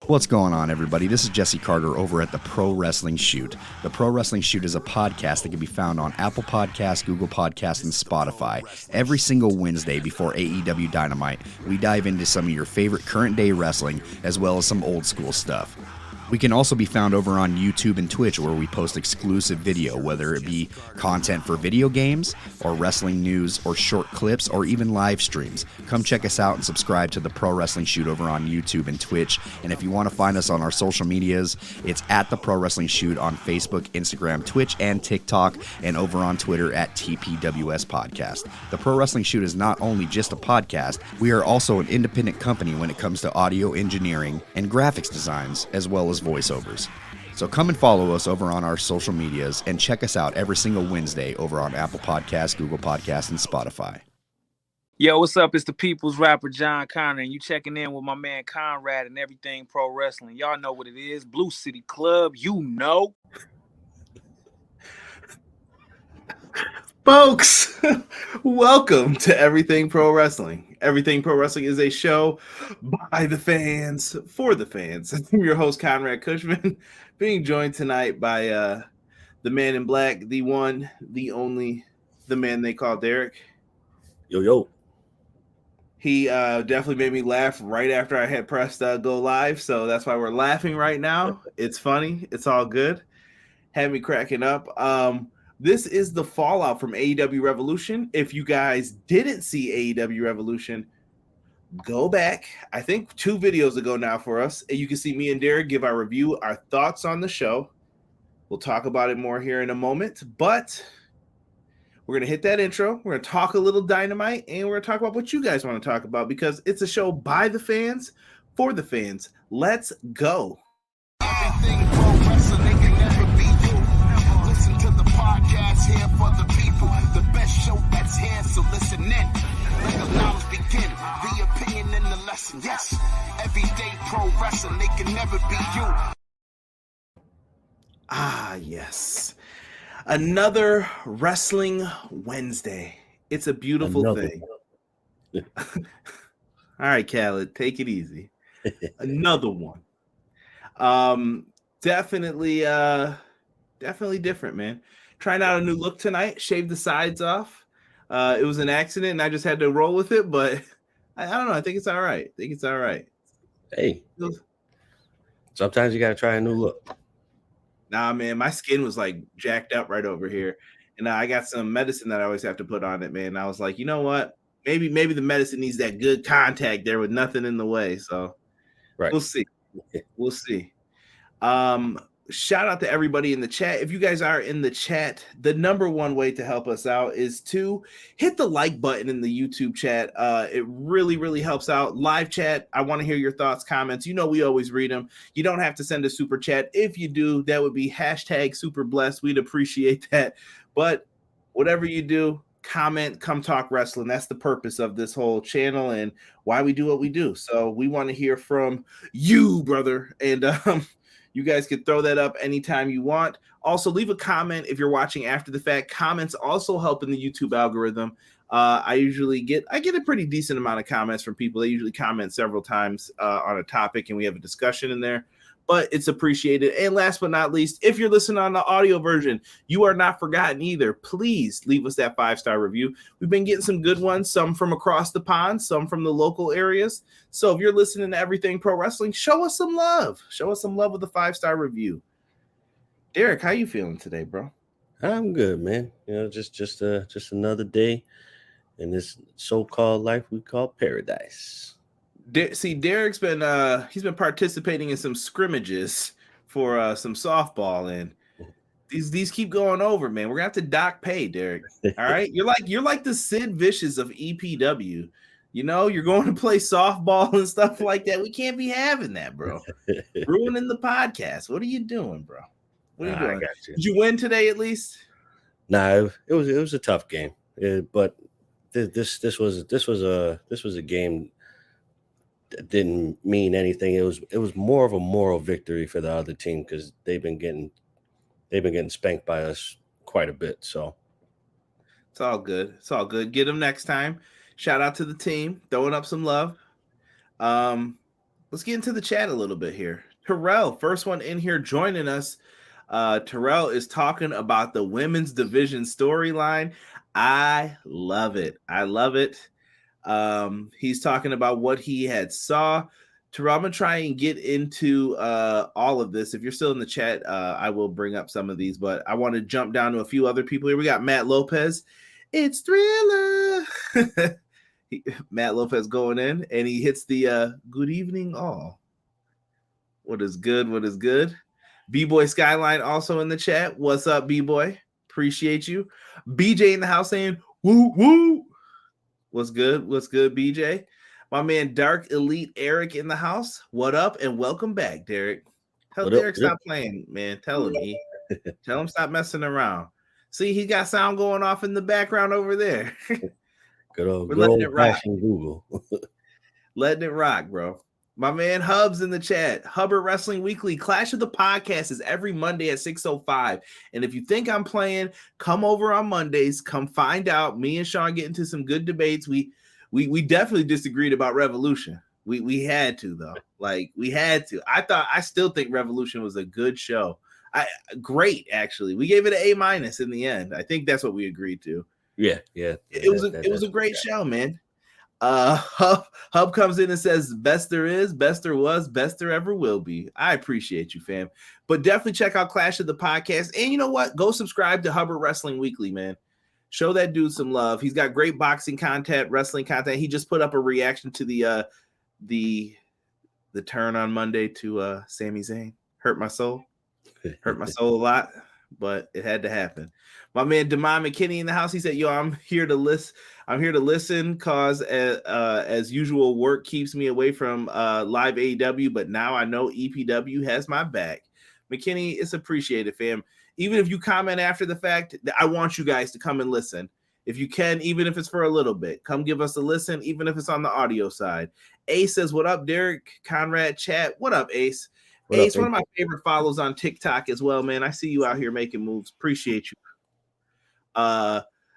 What's going on, everybody? This is Jesse Carter over at the Pro Wrestling Shoot. The Pro Wrestling Shoot is a podcast that can be found on Apple Podcasts, Google Podcasts, and Spotify. Every single Wednesday before AEW Dynamite, we dive into some of your favorite current-day wrestling, as well as some old-school stuff. We can also be found over on YouTube and Twitch, where we post exclusive video, whether it be content for video games, or wrestling news, or short clips, or even live streams. Come check us out and subscribe to the Pro Wrestling Shoot over on YouTube and Twitch. And if you want to find us on our social medias, it's at the Pro Wrestling Shoot on Facebook, Instagram, Twitch, and TikTok, and over on Twitter at TPWS Podcast. The Pro Wrestling Shoot is not only just a podcast, we are also an independent company when it comes to audio engineering and graphics designs, as well as voiceovers. So come and follow us over on our social medias and check us out every single Wednesday over on Apple Podcasts, Google Podcasts, and Spotify. Yo, what's up? It's the People's Rapper John Connor, and you checking in with my man Conrad and Everything Pro Wrestling. Y'all know what it is. Blue City Club, you know. Folks, welcome to Everything Pro Wrestling. Everything Pro Wrestling is a show by the fans, for the fans. I'm your host, Conrad Cushman, being joined tonight by the man in black, the one, the only, the man they call Derek. Yo. He definitely made me laugh right after I had pressed go live, so that's why we're laughing right now. It's funny. It's all good. Had me cracking up. This is the fallout from AEW Revolution. If you guys didn't see AEW Revolution, go back. I think 2 videos ago now for us. And you can see me and Derek give our review, our thoughts on the show. We'll talk about it more here in a moment. But we're going to hit that intro. We're going to talk a little Dynamite. And we're going to talk about what you guys want to talk about. Because it's a show by the fans, for the fans. Let's go. Everything pro wrestling, they can never be you. Listen to the podcast here for the people. The best show that's here, so listen in. Let the knowledge begin. The opinion and the lesson. Yes, everyday pro wrestling, they can never be you. Ah, yes. Another Wrestling Wednesday. It's a beautiful thing. All right, Khaled, take it easy. Another one. Definitely different, man. Trying out a new look tonight. Shaved the sides off. It was an accident, and I just had to roll with it. But I don't know. I think it's all right. Hey, sometimes you gotta try a new look. Nah, man, my skin was like jacked up right over here, and I got some medicine that I always have to put on it, man. And I was like, you know what? Maybe the medicine needs that good contact there with nothing in the way. So, right, we'll see. We'll see. Shout out to everybody in the chat. If you guys are in the chat, the number one way to help us out is to hit the like button in the YouTube chat. It really, really helps out. Live chat, I want to hear your thoughts, comments. You know we always read them. You don't have to send a super chat. If you do, that would be #superblessed. We'd appreciate that. But whatever you do, comment, come talk wrestling. That's the purpose of this whole channel and why we do what we do. So we want to hear from you, brother. And you guys can throw that up anytime you want. Also, leave a comment if you're watching after the fact. Comments also help in the YouTube algorithm. I get a pretty decent amount of comments from people. They usually comment several times on a topic, and we have a discussion in there. But it's appreciated. And last but not least, if you're listening on the audio version, you are not forgotten either. Please leave us that 5-star review. We've been getting some good ones, some from across the pond, some from the local areas. So if you're listening to Everything Pro Wrestling, show us some love. Show us some love with a 5-star review. Derek, how you feeling today, bro? I'm good, man. You know, just another day in this so-called life we call paradise. See, Derek's been he's been participating in some scrimmages for some softball, and these keep going over, man. We're gonna have to dock pay, Derek. All right, you're like the Sid Vicious of EPW. You know, you're going to play softball and stuff like that. We can't be having that, bro. Ruining the podcast. What are you doing, bro? What are you doing? I got you. Did you win today at least? Nah, it was a tough game, but this was a game that didn't mean anything. It was more of a moral victory for the other team because they've been getting spanked by us quite a bit. So it's all good. It's all good. Get them next time. Shout out to the team, throwing up some love. let's get into the chat a little bit here. Terrell, first one in here joining us. Terrell is talking about the women's division storyline. I love it. I love it. He's talking about what he had saw. Terrell, I'm gonna try and get into all of this. If you're still in the chat, I will bring up some of these, but I want to jump down to a few other people here. We got Matt Lopez. It's Thriller. Matt Lopez going in, and he hits the good evening all. What is good? What is good? B-Boy Skyline also in the chat. What's up, B-Boy? Appreciate you. BJ in the house saying, woo, woo. What's good? What's good, BJ? My man Dark Elite Eric in the house. What up? And welcome back, Derek. Tell Derek stop playing, man. Tell him tell him stop messing around. See, he got sound going off in the background over there. Good old Google. Letting it rock, bro. My man Hubs in the chat. Hubbard Wrestling Weekly. Clash of the Podcast is every Monday at 6:05. And if you think I'm playing, come over on Mondays. Come find out. Me and Sean get into some good debates. We definitely disagreed about Revolution. We had to, though. Like, we had to. I still think Revolution was a good show. Great, actually. We gave it an A- in the end. I think that's what we agreed to. Yeah. It was a great show, man. Hub comes in and says, best there is, best there was, best there ever will be. I appreciate you, fam. But definitely check out Clash of the Podcast. And you know what? Go subscribe to Hubbard Wrestling Weekly, man. Show that dude some love. He's got great boxing content, wrestling content. He just put up a reaction to the turn on Monday to Sami Zayn. Hurt my soul. Hurt my soul a lot, but it had to happen. My man Demond McKinney in the house. He said, "Yo, I'm here to listen. I'm here to listen cause as usual work keeps me away from live AEW, but now I know EPW has my back." McKinney, it's appreciated, fam. Even if you comment after the fact, I want you guys to come and listen. If you can, even if it's for a little bit, come give us a listen, even if it's on the audio side. Ace says, "What up, Derek? Conrad chat. What up, Ace?" Ace, one of my favorite follows on TikTok as well, man. I see you out here making moves. Appreciate you.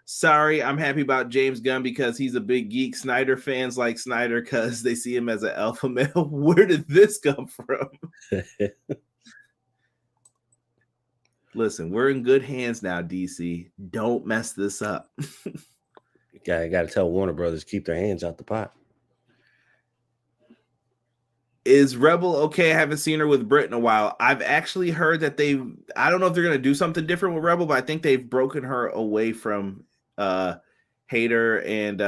Sorry, I'm happy about James Gunn because he's a big geek. Snyder fans like Snyder because they see him as an alpha male. Where did this come from? Listen, we're in good hands now, DC. Don't mess this up. Got to tell Warner Brothers, keep their hands out the pot. Is Rebel okay? I haven't seen her with Britt in a while. I've actually heard that I don't know if they're going to do something different with Rebel, but I think they've broken her away from Hayter and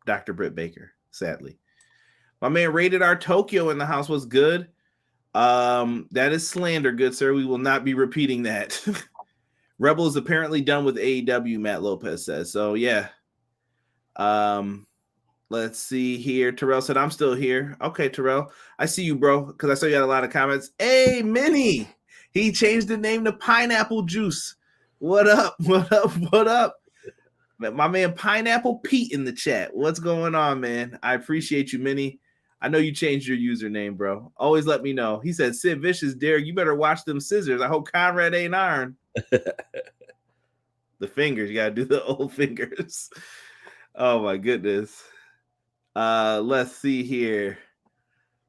Dr. Britt Baker, sadly. My man Rated R Tokyo in the house was good. That is slander, good sir. We will not be repeating that. Rebel is apparently done with AEW, Matt Lopez says. So, yeah. Let's see here. Terrell said, "I'm still here." Okay, Terrell. I see you, bro, because I saw you had a lot of comments. Hey, Minnie. He changed the name to Pineapple Juice. What up? What up? What up? My man Pineapple Pete in the chat. What's going on, man? I appreciate you, Minnie. I know you changed your username, bro. Always let me know. He said, "Sid Vicious, Derek, you better watch them scissors. I hope Conrad ain't iron." The fingers. You got to do the old fingers. Oh, my goodness. Let's see here.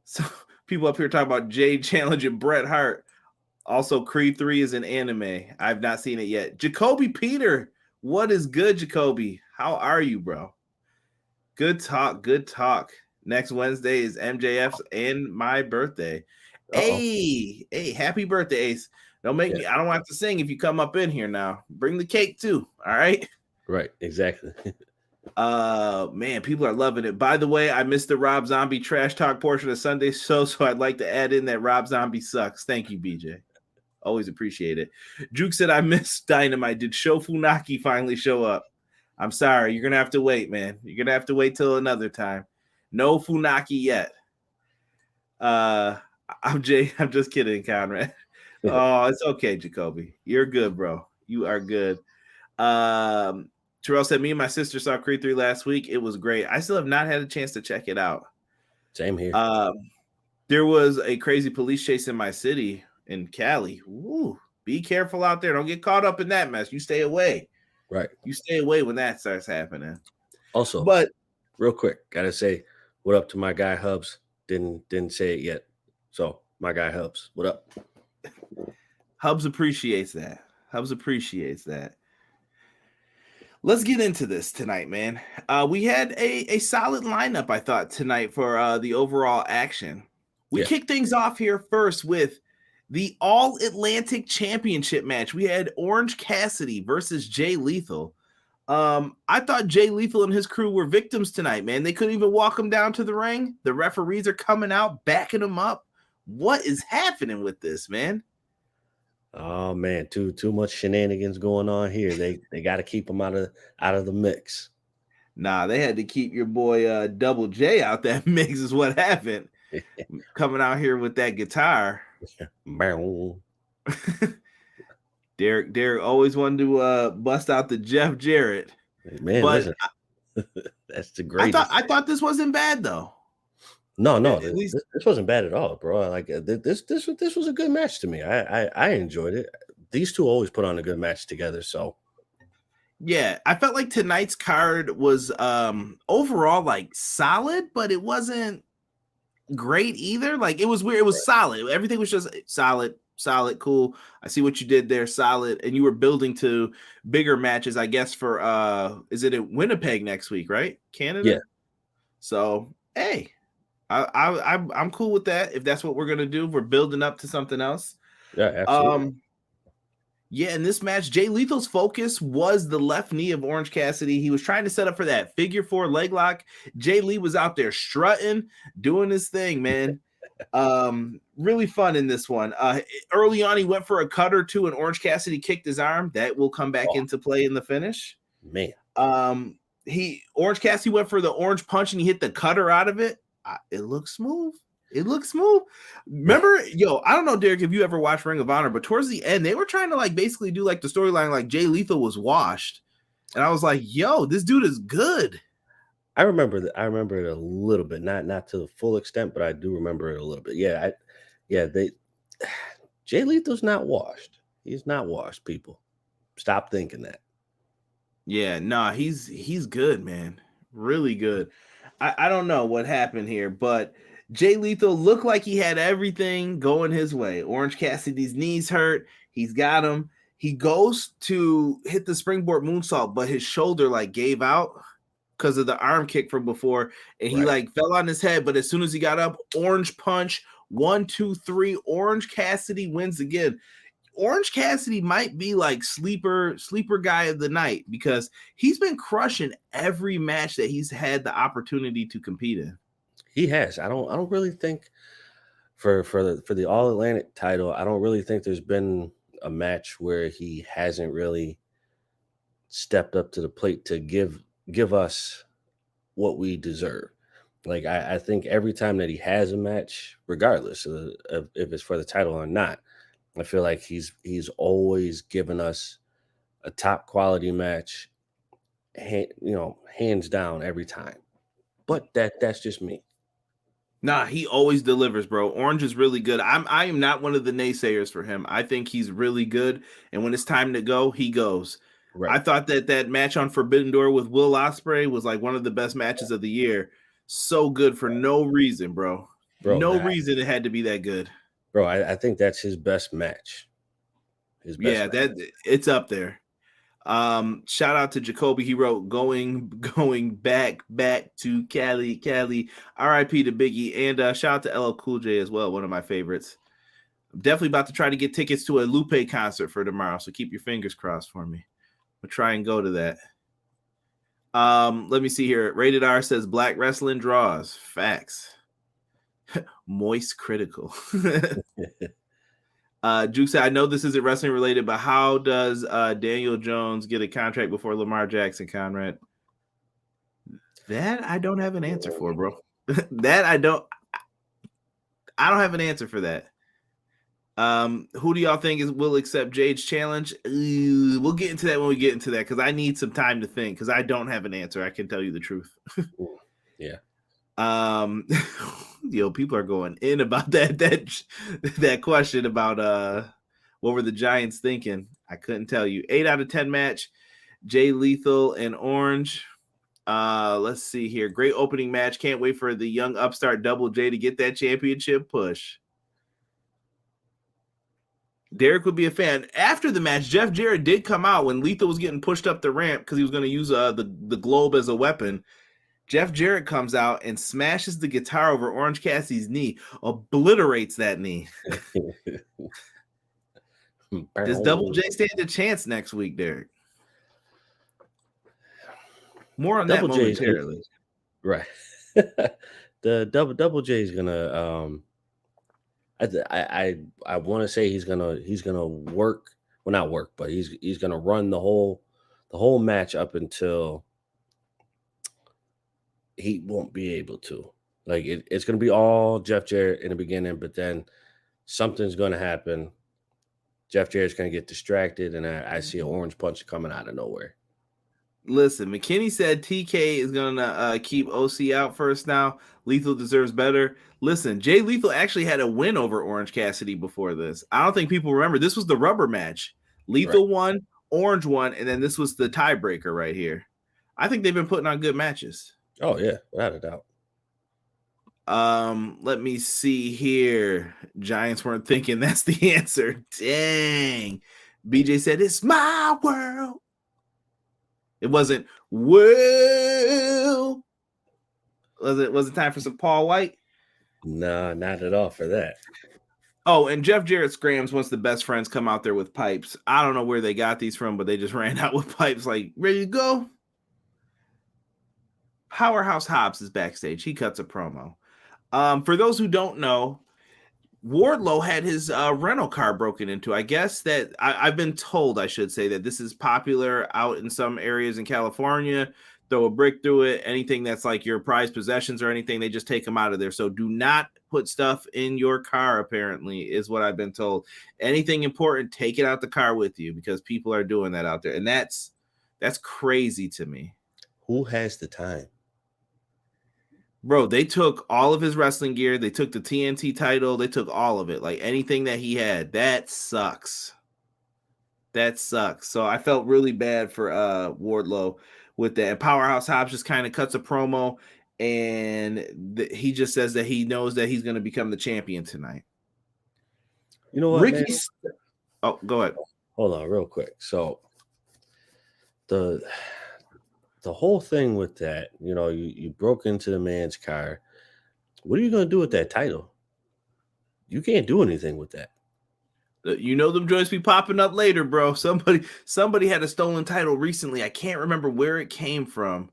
So people up here talking about Jade challenging Bret Hart. Also, Creed 3 is an anime. I've not seen it yet. Jacoby Peter, what is good, Jacoby? How are you, bro? Good talk, good talk. Next Wednesday is MJF's and my birthday. Hey, happy birthday, Ace. Don't make me, I don't have to sing if you come up in here now. Bring the cake too, all right? Right, exactly. Man, people are loving it. By the way, I missed the Rob Zombie trash talk portion of Sunday's show, so I'd like to add in that Rob Zombie sucks. Thank you, BJ. Always appreciate it. Juke said, "I missed Dynamite. Did Sho Funaki finally show up?" I'm sorry. You're going to have to wait, man. You're going to have to wait till another time. No Funaki yet. I'm just kidding, Conrad. Oh, it's okay, Jacoby. You're good, bro. You are good. Terrell said, "Me and my sister saw Creed 3 last week. It was great. I still have not had a chance to check it out." Same here. There was a crazy police chase in my city in Cali. Ooh, be careful out there. Don't get caught up in that mess. You stay away. Right. You stay away when that starts happening. Also, but real quick, gotta say what up to my guy Hubs. didn't say it yet. So my guy Hubs, what up? Hubs appreciates that. Hubs appreciates that. Let's get into this tonight, man. We had a solid lineup, I thought, tonight for the overall action. We kicked things off here first with the All-Atlantic Championship match. We had Orange Cassidy versus Jay Lethal. I thought Jay Lethal and his crew were victims tonight, man. They couldn't even walk him down to the ring. The referees are coming out, backing him up. What is happening with this, man? Oh man, too much shenanigans going on here. They got to keep him out of the mix. Nah, they had to keep your boy Double J out that mix is what happened. Coming out here with that guitar. Derek always wanted to bust out the Jeff Jarrett. Man, but that's the greatest. I thought this wasn't bad though. No, this wasn't bad at all, bro. Like this was a good match to me. I enjoyed it. These two always put on a good match together. So yeah, I felt like tonight's card was overall like solid, but it wasn't great either. Like it was weird. It was solid. Everything was just solid, cool. I see what you did there, solid. And you were building to bigger matches, I guess, for is it in Winnipeg next week, right? Canada? Yeah. So hey. I'm cool with that. If that's what we're gonna do, we're building up to something else. Yeah, absolutely. Yeah, in this match, Jay Lethal's focus was the left knee of Orange Cassidy. He was trying to set up for that figure 4 leg lock. Jay Lee was out there strutting, doing his thing, man. Really fun in this one. Early on, he went for a cut or two, and Orange Cassidy kicked his arm. That will come back into play in the finish. Man. Orange Cassidy went for the orange punch, and he hit the cutter out of it. It looks smooth. Remember, I don't know, Derek, if you ever watched Ring of Honor, but towards the end, they were trying to like basically do like the storyline like Jay Lethal was washed. And I was like, this dude is good. I remember it a little bit, not to the full extent, but I do remember it a little bit. Jay Lethal's not washed. He's not washed, people. Stop thinking that. Yeah, nah, he's good, man. Really good. I don't know what happened here, but Jay Lethal looked like he had everything going his way. Orange Cassidy's knees hurt. He's got him. He goes to hit the springboard moonsault, but his shoulder like gave out because of the arm kick from before, and he like fell on his head. But as soon as he got up, orange punch, 1, 2, 3. Orange Cassidy wins again. Orange Cassidy might be like sleeper guy of the night because he's been crushing every match that he's had the opportunity to compete in. He has. I don't really think for the All-Atlantic title, I don't really think there's been a match where he hasn't really stepped up to the plate to give us what we deserve. Like I think every time that he has a match, regardless of if it's for the title or not, I feel like he's always given us a top quality match, hands down every time. But that's just me. Nah, he always delivers, bro. Orange is really good. I am not one of the naysayers for him. I think he's really good, and when it's time to go, he goes. Right. I thought that match on Forbidden Door with Will Ospreay was like one of the best matches of the year. So good for no reason, bro. No reason it had to be that good. Bro, I think that's his best match. It's up there. Shout out to Jacoby. He wrote going back to Cali. R.I.P. to Biggie, and shout out to LL Cool J as well, one of my favorites. I'm definitely about to try to get tickets to a Lupe concert for tomorrow, so keep your fingers crossed for me. We'll try and go to that. Let me see here. Rated R says Black Wrestling draws. Facts. Moist critical. Juke said, I know this isn't wrestling related, but how does Daniel Jones get a contract before Lamar Jackson, Conrad? That I don't have an answer for, bro. I don't have an answer for that. Who do y'all think will accept Jade's challenge? We'll get into that when we get into that, because I need some time to think, because I don't have an answer. I can tell you the truth. Yeah. People are going in about that question about what were the Giants thinking. I couldn't tell you. 8 out of 10 match. Jay Lethal and Orange. Let's see here. Great opening match. Can't wait for the young upstart Double J to get that championship push. Derek would be a fan. After the match, Jeff Jarrett did come out when Lethal was getting pushed up the ramp because he was going to use the globe as a weapon. Jeff Jarrett comes out and smashes the guitar over Orange Cassidy's knee, obliterates that knee. Does Double J stand a chance next week, Derek? More on Double that J's momentarily. Right. The Double J is gonna I want to say he's gonna work, well, not work, but he's gonna run the whole match up until he won't be able to. Like it's gonna be all Jeff Jarrett in the beginning, but then something's gonna happen. Jeff Jarrett's gonna get distracted, and I see an orange punch coming out of nowhere. Listen, McKinney said TK is gonna keep OC out first now. Lethal deserves better. Listen, Jay Lethal actually had a win over Orange Cassidy before this. I don't think people remember. This was the rubber match. Lethal won, Orange won, and then this was the tiebreaker right here. I think they've been putting on good matches. Oh yeah, without a doubt. Let me see here. Giants weren't thinking that's the answer. Dang. BJ said it's my world. It wasn't well. Was it time for some Paul White? No, not at all for that. Oh, and Jeff Jarrett scrams once the best friends come out there with pipes. I don't know where they got these from, but they just ran out with pipes like, ready to go? Powerhouse Hobbs is backstage. He cuts a promo. For those who don't know, Wardlow had his rental car broken into. I guess that I've been told, I should say, that this is popular out in some areas in California. Throw a brick through it. Anything that's like your prized possessions or anything, they just take them out of there. So do not put stuff in your car, apparently, is what I've been told. Anything important, take it out the car with you because people are doing that out there. And that's crazy to me. Who has the time? Bro, they took all of his wrestling gear. They took the TNT title. They took all of it. Like anything that he had. That sucks. That sucks. So I felt really bad for Wardlow with that. And Powerhouse Hobbs just kind of cuts a promo and he just says that he knows that he's going to become the champion tonight. You know what, Ricky's... Oh, go ahead. Hold on real quick. So the whole thing with that, you know, you broke into the man's car. What are you going to do with that title? You can't do anything with that. You know them joints be popping up later, bro. Somebody had a stolen title recently. I can't remember where it came from.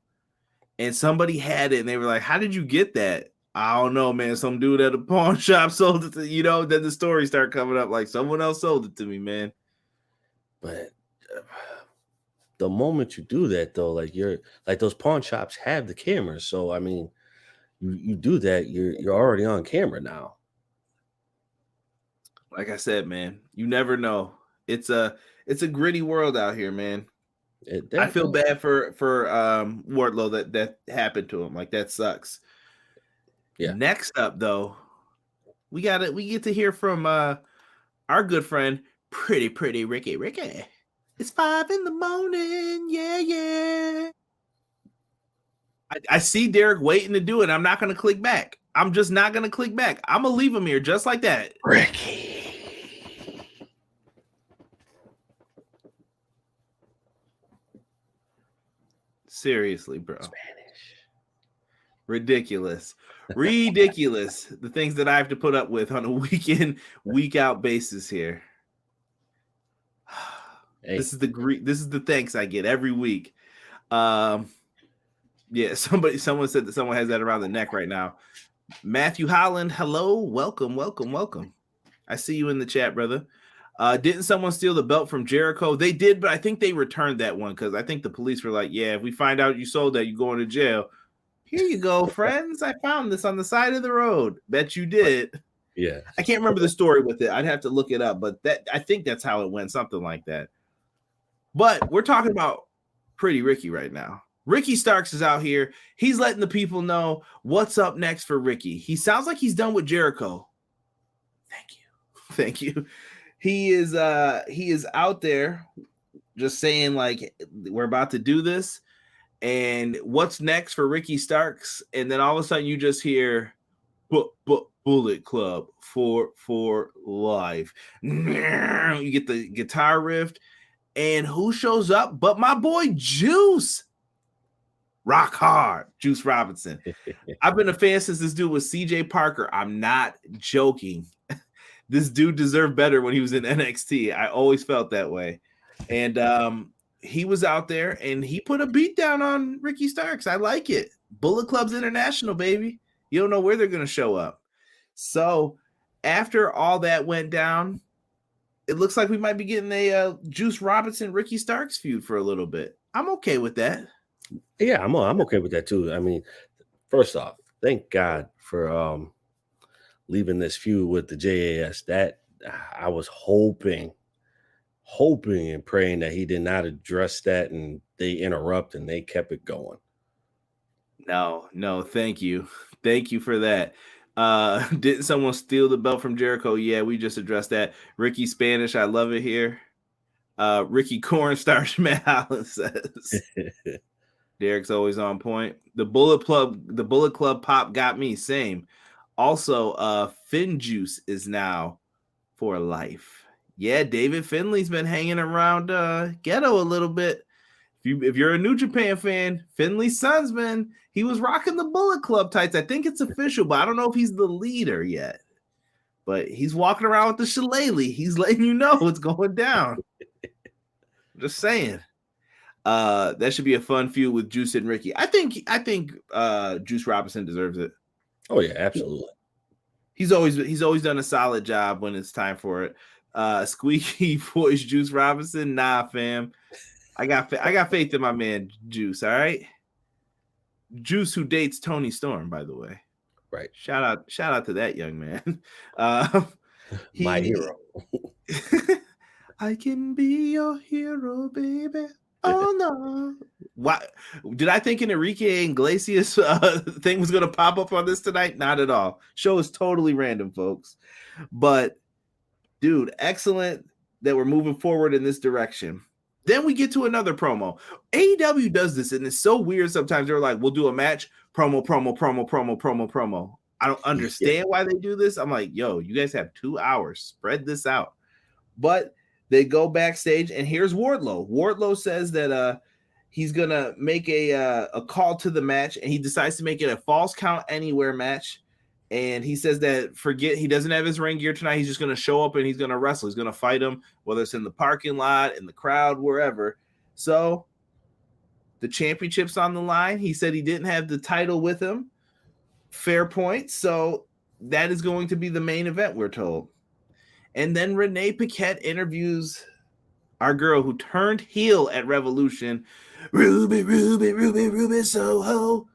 And somebody had it, and they were like, how did you get that? I don't know, man. Some dude at a pawn shop sold it to, you know, then the stories start coming up like someone else sold it to me, man. But the moment you do that, though, like you're like those pawn shops have the cameras. So I mean, you do that, you're already on camera now. Like I said, man, you never know. It's a gritty world out here, man. I feel bad for Wardlow that happened to him. Like that sucks. Yeah. Next up, though, we get to hear from our good friend, pretty Ricky. It's 5 a.m. Yeah. I see Derek waiting to do it. I'm not going to click back. I'm just not going to click back. I'm going to leave him here just like that. Ricky. Seriously, bro. Spanish. Ridiculous. The things that I have to put up with on a week-in, week-out basis here. Hey. This is the thanks I get every week. Yeah, someone said that someone has that around the neck right now. Matthew Holland, hello, welcome. I see you in the chat, brother. Didn't someone steal the belt from Jericho? They did, but I think they returned that one because I think the police were like, yeah, if we find out you sold that, you're going to jail. Here you go, friends. I found this on the side of the road. Bet you did. Yeah. I can't remember the story with it. I'd have to look it up, but I think that's how it went, something like that. But we're talking about Pretty Ricky right now. Ricky Starks is out here. He's letting the people know what's up next for Ricky. He sounds like he's done with Jericho. Thank you. He is out there just saying like we're about to do this. And what's next for Ricky Starks? And then all of a sudden you just hear Bullet Club for life. You get the guitar riff, and who shows up but my boy Juice? Rock hard, Juice Robinson. I've been a fan since this dude was CJ Parker. I'm not joking. This dude deserved better when he was in NXT. I always felt that way. And he was out there and he put a beat down on Ricky Starks. I like it. Bullet Club's international, baby. You don't know where they're going to show up. So after all that went down, it looks like we might be getting a Juice Robinson, Ricky Starks feud for a little bit. I'm okay with that. Yeah, I'm okay with that too. I mean, first off, thank God for leaving this feud with the JAS. That I was hoping and praying that he did not address that and they interrupt and they kept it going. No, thank you. Thank you for that. Didn't someone steal the belt from Jericho? Yeah, we just addressed that. Ricky Spanish, I love it here. Ricky Cornstarch, Matt Holland says. Derek's always on point. The Bullet Club pop got me. Same. Also, Finn Juice is now for life. Yeah, David Finley's been hanging around Ghetto a little bit. If you're a New Japan fan, Finley's son's he was rocking the Bullet Club tights. I think it's official, but I don't know if he's the leader yet. But he's walking around with the shillelagh. He's letting you know what's going down. Just saying. That should be a fun feud with Juice and Ricky. I think Juice Robinson deserves it. Oh yeah, absolutely. He's always done a solid job when it's time for it. Squeaky voice Juice Robinson, nah, fam. I got faith in my man Juice. All right, Juice, who dates Tony Storm, by the way. Right. Shout out to that young man. My hero. I can be your hero, baby. Oh no! Why did I think an Enrique Iglesias thing was going to pop up on this tonight? Not at all. Show is totally random, folks. But dude, excellent that we're moving forward in this direction. Then we get to another promo. AEW does this, and it's so weird. Sometimes they're like, "We'll do a match, promo." I don't understand why they do this. I'm like, "Yo, you guys have 2 hours. Spread this out." But they go backstage, and here's Wardlow. Wardlow says that he's gonna make a call to the match, and he decides to make it a false count anywhere match. And he says that he doesn't have his ring gear tonight. He's just gonna show up and he's gonna wrestle. He's gonna fight him, whether it's in the parking lot, in the crowd, wherever. So the championship's on the line. He said he didn't have the title with him. Fair point. So that is going to be the main event, we're told. And then Renee Paquette interviews our girl who turned heel at Revolution, Ruby Soho.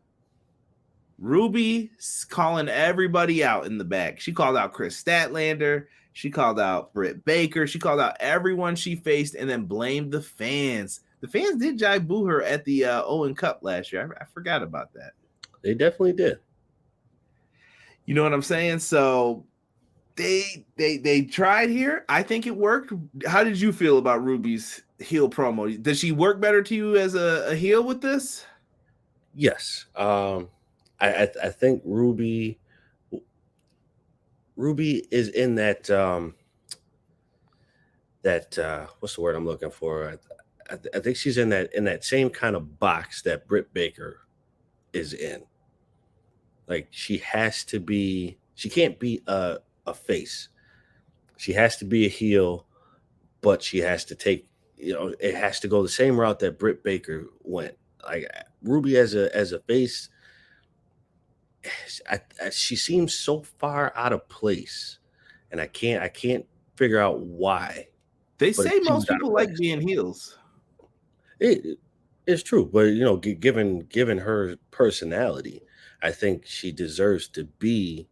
Ruby's calling everybody out in the back. She called out Chris Statlander. She called out Britt Baker. She called out everyone she faced and then blamed the fans. The fans did jive boo her at the Owen Cup last year. I forgot about that. They definitely did. You know what I'm saying? So they tried here. I think it worked. How did you feel about Ruby's heel promo? Does she work better to you as a heel with this? Yes. I think Ruby is in that what's the word I'm looking for? I think she's in that same kind of box that Britt Baker is in. Like she can't be a face. She has to be a heel, but she has to take, it has to go the same route that Britt Baker went. Like Ruby as a face, she seems so far out of place, and I can't figure out why. They say most people like being heels. It's true, but given her personality, I think she deserves to be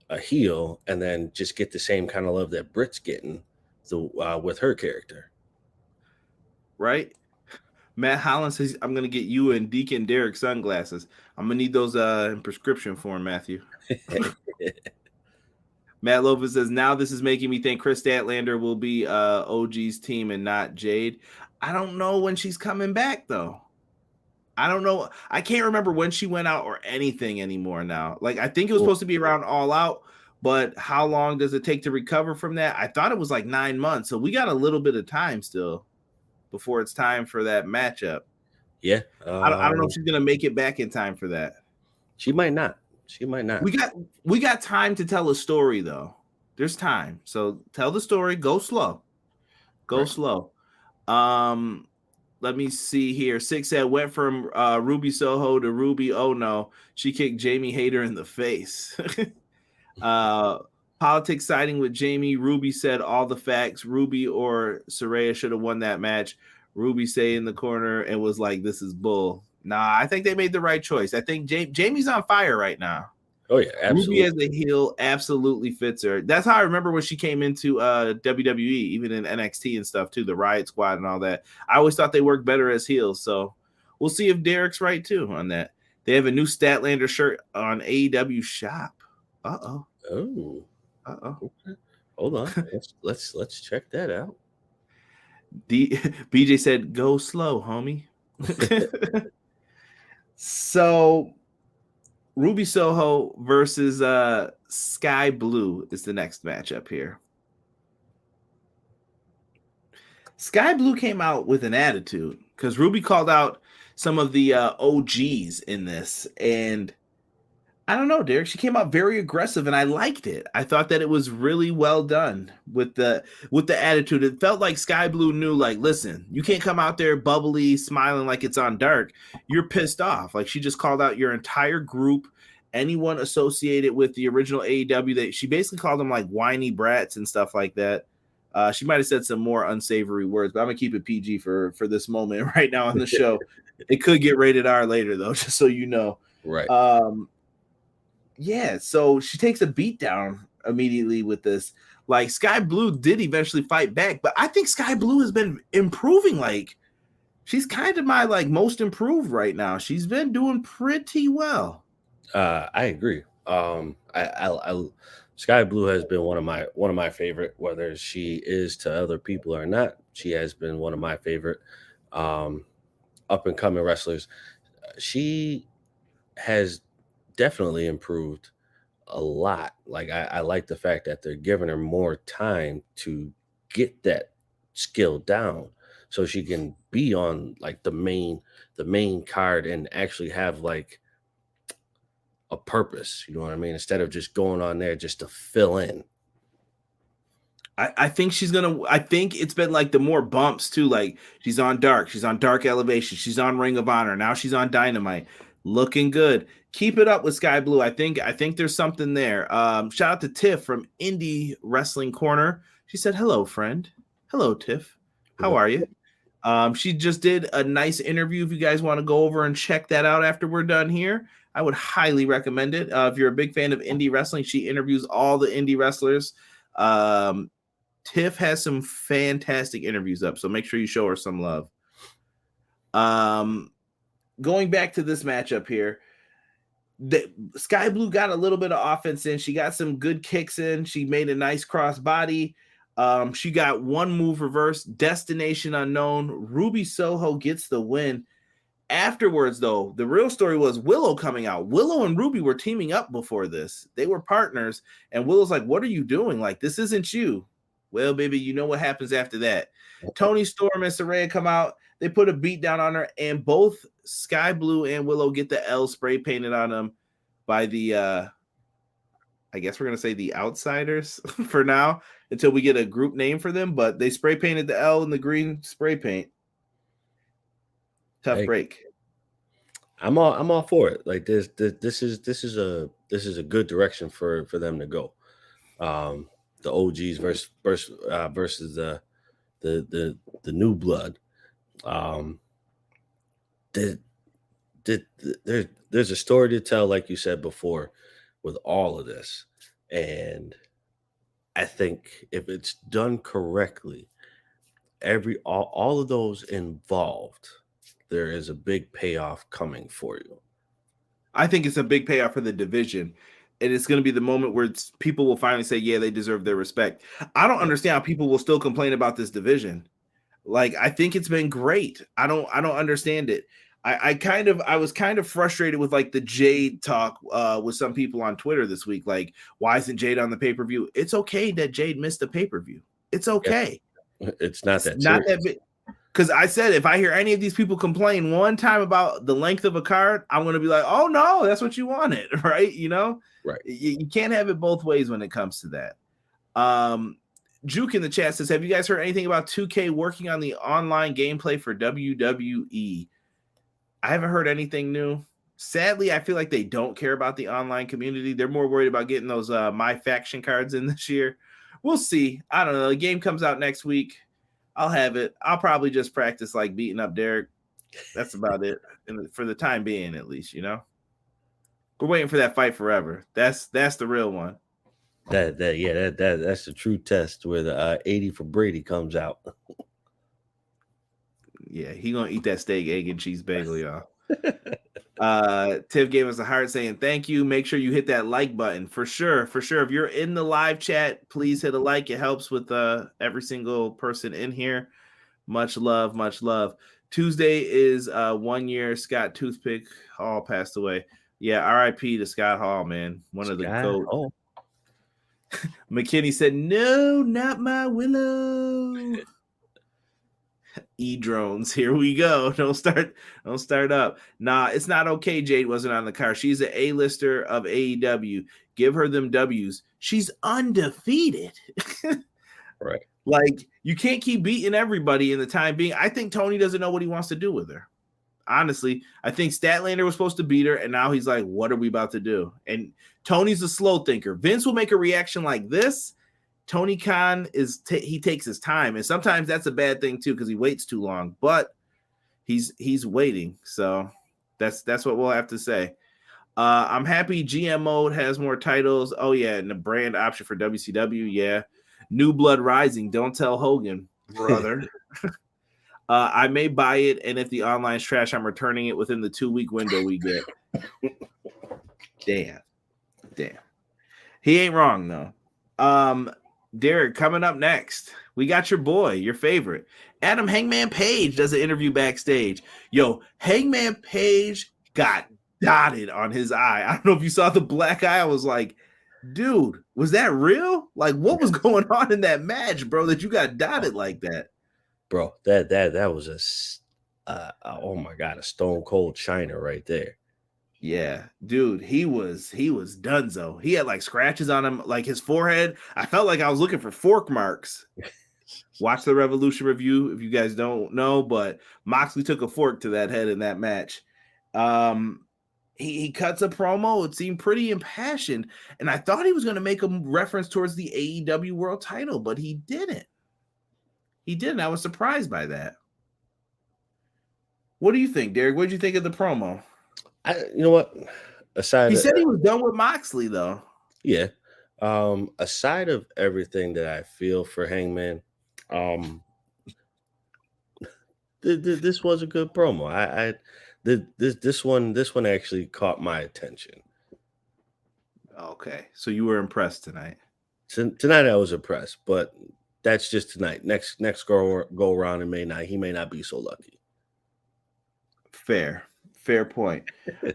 a heel and then just get the same kind of love that Britt's getting with her character. Right? Matt Holland says, I'm going to get you and Deacon Derek sunglasses. I'm going to need those in prescription form, Matthew. Matt Lopez says, now this is making me think Chris Statlander will be OG's team and not Jade. I don't know when she's coming back, though. I don't know. I can't remember when she went out or anything anymore now. Like, I think it was supposed to be around All Out, but how long does it take to recover from that? I thought it was like 9 months. So we got a little bit of time still before it's time for that matchup. Yeah. I don't know if she's going to make it back in time for that. She might not. We got time to tell a story, though. There's time. So tell the story. Go slow. Slow. Let me see here. Six said went from Ruby Soho to Ruby. Oh no, she kicked Jamie Hayter in the face. Politics siding with Jamie. Ruby said all the facts. Ruby or Saraya should have won that match. Ruby stayed in the corner and was like, "This is bull." Nah, I think they made the right choice. I think Jamie's on fire right now. Oh yeah, absolutely. Ruby as a heel absolutely fits her. That's how I remember when she came into WWE, even in NXT and stuff too, the Riot Squad and all that. I always thought they worked better as heels. So we'll see if Derek's right too on that. They have a new Statlander shirt on AEW Shop. Uh-oh. Oh. Uh-oh. Okay. Hold on. let's check that out. BJ said, "Go slow, homie." So Ruby Soho versus Skye Blue is the next matchup here. Skye Blue came out with an attitude because Ruby called out some of the OGs in this, and I don't know, Derek. She came out very aggressive, and I liked it. I thought that it was really well done with the attitude. It felt like Skye Blue knew, like, listen, you can't come out there bubbly, smiling like it's on dark. You're pissed off. Like, she just called out your entire group, anyone associated with the original AEW. That she basically called them like whiny brats and stuff like that. She might have said some more unsavory words, but I'm gonna keep it PG for this moment right now on the show. It could get rated R later, though, just so you know. Right. Yeah, so she takes a beat down immediately with this. Like, Skye Blue did eventually fight back, but I think Skye Blue has been improving. Like, she's kind of my like most improved right now. She's been doing pretty well. I agree. Skye Blue has been one of my favorite, whether she is to other people or not. She has been one of my favorite up and coming wrestlers. She has definitely improved a lot. Like I like the fact that they're giving her more time to get that skill down so she can be on like the main card and actually have like a purpose, you know what I mean, instead of just going on there just to fill in. I think I think it's been like the more bumps too. Like, she's on Dark Elevation, she's on Ring of Honor, now she's on Dynamite, looking good. Keep it up with Skye Blue. I think there's something there. Shout out to Tiff from Indie Wrestling Corner. She said, "Hello, friend." Hello, Tiff. How are you? She just did a nice interview. If you guys want to go over and check that out after we're done here, I would highly recommend it. If you're a big fan of indie wrestling, she interviews all the indie wrestlers. Tiff has some fantastic interviews up, so make sure you show her some love. Going back to this matchup here, Skye Blue got a little bit of offense in. She got some good kicks in. She made a nice cross body. She got one move reverse, Destination Unknown. Ruby Soho gets the win. Afterwards, though, the real story was Willow coming out. Willow and Ruby were teaming up before this. They were partners, and Willow's like, "What are you doing? Like, this isn't you." Well, baby, you know what happens after that. Tony Storm and Saraya come out. They put a beat down on her, and both Skye Blue and Willow get the L spray painted on them by the, I guess we're going to say the Outsiders for now until we get a group name for them, but they spray painted the L in the green spray paint. Tough break. I'm all for it. Like this is a good direction for them to go. The OGs versus the new blood. There's a story to tell, like you said before, with all of this, and I think if it's done correctly, all of those involved, there is a big payoff coming for you. I think it's a big payoff for the division. And it's going to be the moment where people will finally say, yeah, they deserve their respect. I don't understand how people will still complain about this division. Like, I think it's been great. I don't understand it. I was kind of frustrated with like the Jade talk with some people on Twitter this week. Like, why isn't Jade on the pay-per-view? It's okay that Jade missed the pay-per-view. It's okay. It's not that not serious. that big. Because I said if I hear any of these people complain one time about the length of a card, I'm going to be like, oh no, that's what you wanted, right? You know, right? You can't have it both ways when it comes to that. Juke in the chat says, have you guys heard anything about 2K working on the online gameplay for WWE? I haven't heard anything new. Sadly, I feel like they don't care about the online community. They're more worried about getting those My Faction cards in this year. We'll see. I don't know. The game comes out next week. I'll have it. I'll probably just practice like beating up Derek. That's about it. And for the time being, at least, you know. We're waiting for that fight forever. That's the real one. That's the true test where the 80 for Brady comes out. Yeah, he gonna eat that steak, egg, and cheese bagel, y'all. Tiff gave us a heart saying thank you. Make sure you hit that like button for sure. For sure. If you're in the live chat, please hit a like. It helps with every single person in here. Much love, much love. Tuesday is 1 year. Scott Toothpick Hall passed away. Yeah, RIP to Scott Hall, man. One of the GOAT. McKinney said, no, not my Willow. E-drones, here we go. Don't start up. Nah, it's not okay. Jade wasn't on the card. She's an A-lister of AEW. Give her them W's. She's undefeated. Right. Like, you can't keep beating everybody in the time being. I think Tony doesn't know what he wants to do with her. Honestly, I think Statlander was supposed to beat her, and now he's like, what are we about to do? And Tony's a slow thinker. Vince will make a reaction like this. Tony Khan he takes his time, and sometimes that's a bad thing too because he waits too long. But he's waiting, so that's what we'll have to say. I'm happy GM Mode has more titles. Oh yeah, and the brand option for WCW. Yeah, New Blood Rising. Don't tell Hogan, brother. I may buy it, and if the online's trash, I'm returning it within the 2-week window we get. Damn. He ain't wrong though. Derek, coming up next, we got your boy, your favorite, Adam Hangman Page does an interview backstage. Yo, Hangman Page got dotted on his eye. I don't know if you saw the black eye. I was like, dude, was that real? Like, what was going on in that match, bro, that you got dotted like that? Bro, that was oh my God, a stone cold China right there. Yeah, dude, he was donezo. He had like scratches on him, like his forehead. I felt like I was looking for fork marks. Watch the Revolution review if you guys don't know, but Moxley took a fork to that head in that match. He cuts a promo. It seemed pretty impassioned, and I thought he was going to make a reference towards the AEW World Title, but he didn't. I was surprised by that. What do you think, Derek? What did you think of the promo? You know what? He said he was done with Moxley, though. Yeah. Aside of everything that I feel for Hangman, this was a good promo. This one actually caught my attention. Okay, so you were impressed tonight. Tonight I was impressed, but that's just tonight. Next go around, he may not be so lucky. Fair point.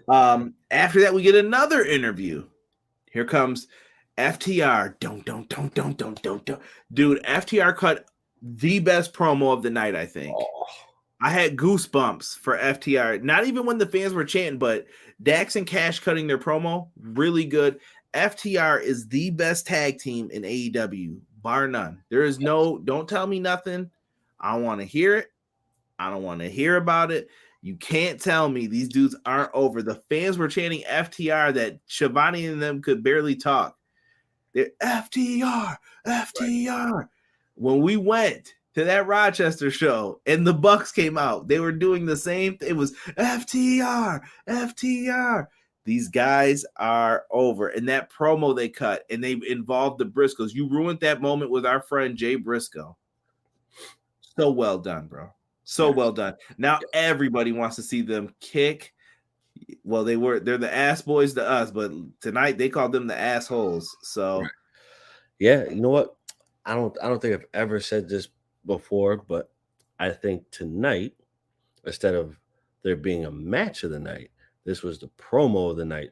After that, we get another interview. Here comes FTR. Don't. Dude, FTR cut the best promo of the night, I think. Oh. I had goosebumps for FTR. Not even when the fans were chanting, but Dax and Cash cutting their promo, really good. FTR is the best tag team in AEW, bar none. There is don't tell me nothing. I don't want to hear it. I don't want to hear about it. You can't tell me these dudes aren't over. The fans were chanting FTR that Shivani and them could barely talk. They're FTR. Right. When we went to that Rochester show and the Bucks came out, they were doing the same thing. It was FTR. These guys are over. And that promo they cut, and they involved the Briscoes. You ruined that moment with our friend Jay Briscoe. So well done, bro. So well done. Now everybody wants to see them kick. Well, they're the ass boys to us, but tonight they called them the assholes. So yeah, you know what? I don't think I've ever said this before, but I think tonight, instead of there being a match of the night. This was the promo of the night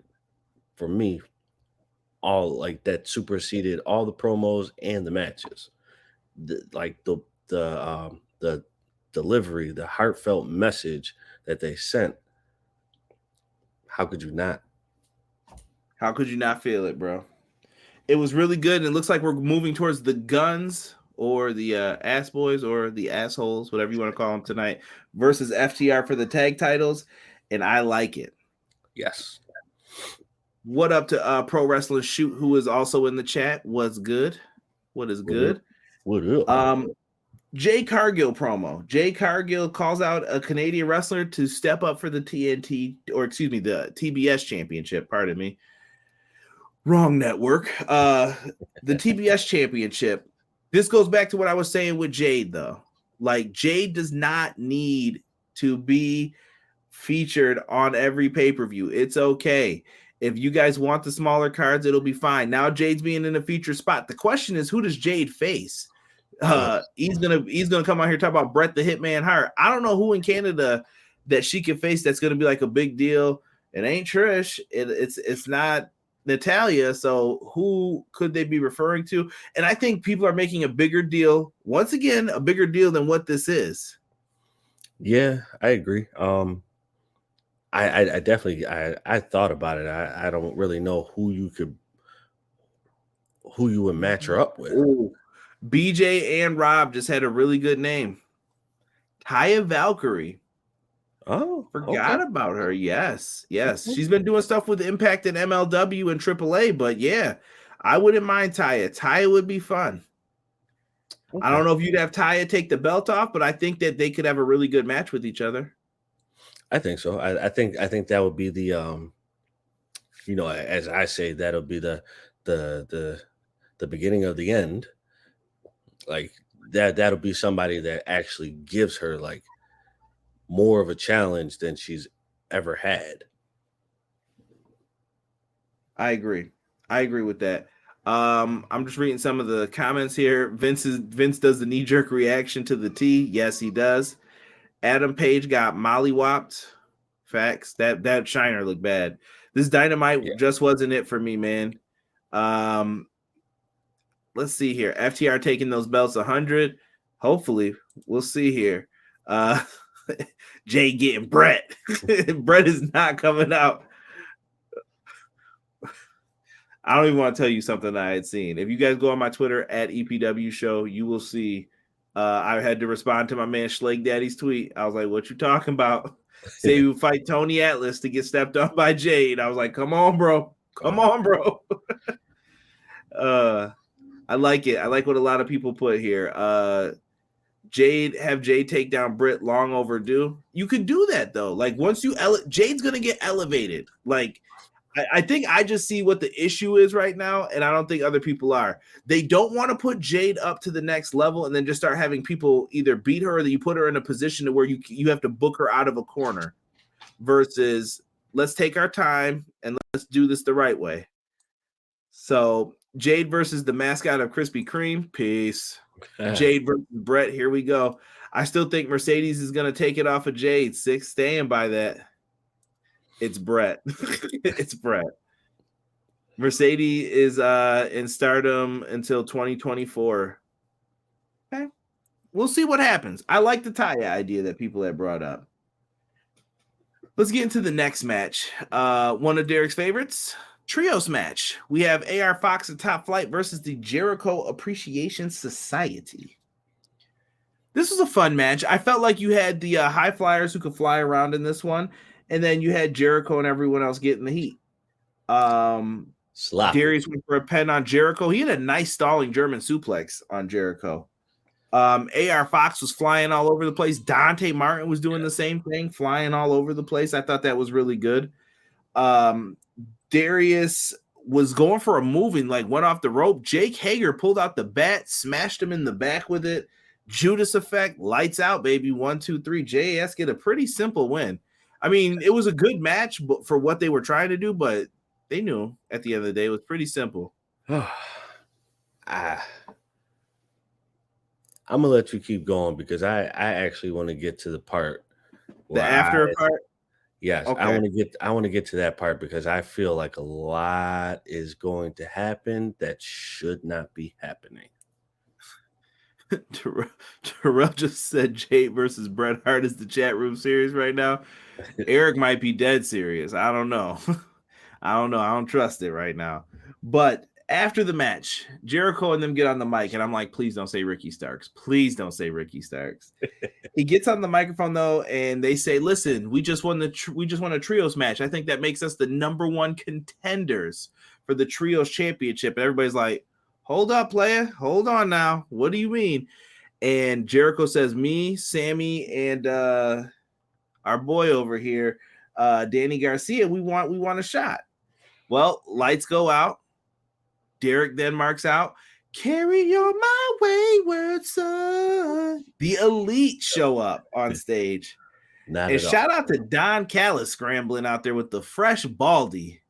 for me. All like that superseded all the promos and the matches. The delivery, the heartfelt message that they sent. How could you not? How could you not feel it, bro? It was really good, and it looks like we're moving towards the Guns or the Ass Boys or the Assholes, whatever you want to call them tonight, versus FTR for the tag titles, and I like it. Yes. What up to Pro Wrestler Shoot, who is also in the chat? What's good? What is good? What up? Jay Cargill promo. Jay Cargill calls out a Canadian wrestler to step up for the TNT, or excuse me, the TBS championship. Pardon me. Wrong network. The TBS championship. This goes back to what I was saying with Jade, though. Like, Jade does not need to be featured on every pay-per-view. It's okay. If you guys want the smaller cards, it'll be fine. Now Jade's being in a feature spot. The question is, who does Jade face? He's gonna come out here and talk about Bret the Hitman Hart. I don't know who in Canada that she can face that's gonna be like a big deal. It ain't Trish. It's not Natalia. So who could they be referring to? And I think people are making a bigger deal, once again, a bigger deal than what this is. Yeah, I agree. I definitely I thought about it. I don't really know who you would match her up with. Ooh. BJ and Rob just had a really good name. Taya Valkyrie. Oh, forgot about her. Yes. She's been doing stuff with Impact and MLW and AAA, but yeah, I wouldn't mind Taya. Taya would be fun. Okay. I don't know if you'd have Taya take the belt off, but I think that they could have a really good match with each other. I think so. I think that would be the as I say, that'll be the beginning of the end. Like that'll be somebody that actually gives her like more of a challenge than she's ever had. I agree with that. I'm just reading some of the comments here. Vince does the knee-jerk reaction to the T. Yes, he does. Adam Page got mollywopped. Facts. That shiner looked bad. This Dynamite just wasn't it for me, man. Let's see here. FTR taking those belts 100. Hopefully, we'll see here. Jay getting Bret. Bret is not coming out. I don't even want to tell you something I had seen. If you guys go on my Twitter at EPW Show, you will see. I had to respond to my man Schleg Daddy's tweet. I was like, "What you talking about?" Say you fight Tony Atlas to get stepped on by Jade. I was like, "Come on, bro. Come on, bro." I like it. I like what a lot of people put here. Jade take down Britt, long overdue. You could do that though. Like once you Jade's gonna get elevated. Like I think I just see what the issue is right now, and I don't think other people are. They don't want to put Jade up to the next level and then just start having people either beat her or that you put her in a position to where you have to book her out of a corner. Versus let's take our time and let's do this the right way. So Jade versus the mascot of Krispy Kreme. Peace. Jade versus Brett. Here we go. I still think Mercedes is going to take it off of Jade. 6 staying by that. It's Brett. It's Brett. Mercedes is in Stardom until 2024. Okay. We'll see what happens. I like the Taya idea that people have brought up. Let's get into the next match. One of Derek's favorites. Trios match. We have AR Fox and Top Flight versus the Jericho Appreciation Society. This was a fun match. I felt like you had the high flyers who could fly around in this one, and then you had Jericho and everyone else getting the heat. Darius went for a pen on Jericho. He had a nice stalling German suplex on Jericho. AR Fox was flying all over the place. Dante Martin was doing the same thing, flying all over the place. I thought that was really good. Darius was going for a move and like went off the rope. Jake Hager pulled out the bat, smashed him in the back with it. Judas effect, lights out, baby. 1, 2, 3. JAS get a pretty simple win. I mean, it was a good match for what they were trying to do, but they knew at the end of the day it was pretty simple. I'm gonna let you keep going because I actually want to get to the part The after part? Yes, Okay. I want to get to that part because I feel like a lot is going to happen that should not be happening. Terrell just said Jade versus Bret Hart is the chat room series right now. Eric might be dead serious. I don't know. I don't trust it right now. But after the match, Jericho and them get on the mic, and I'm like, please don't say Ricky Starks. Please don't say Ricky Starks. He gets on the microphone though, and they say, "Listen, we just won a trios match. I think that makes us the #1 contenders for the trios championship." And everybody's like, "Hold up, player. Hold on now. What do you mean?" And Jericho says, "Me, Sammy, and our boy over here, Danny Garcia, we want a shot." Well, lights go out. Derek then marks out, "Carry on my wayward son." The Elite show up on stage. And shout out to Don Callis scrambling out there with the fresh baldy.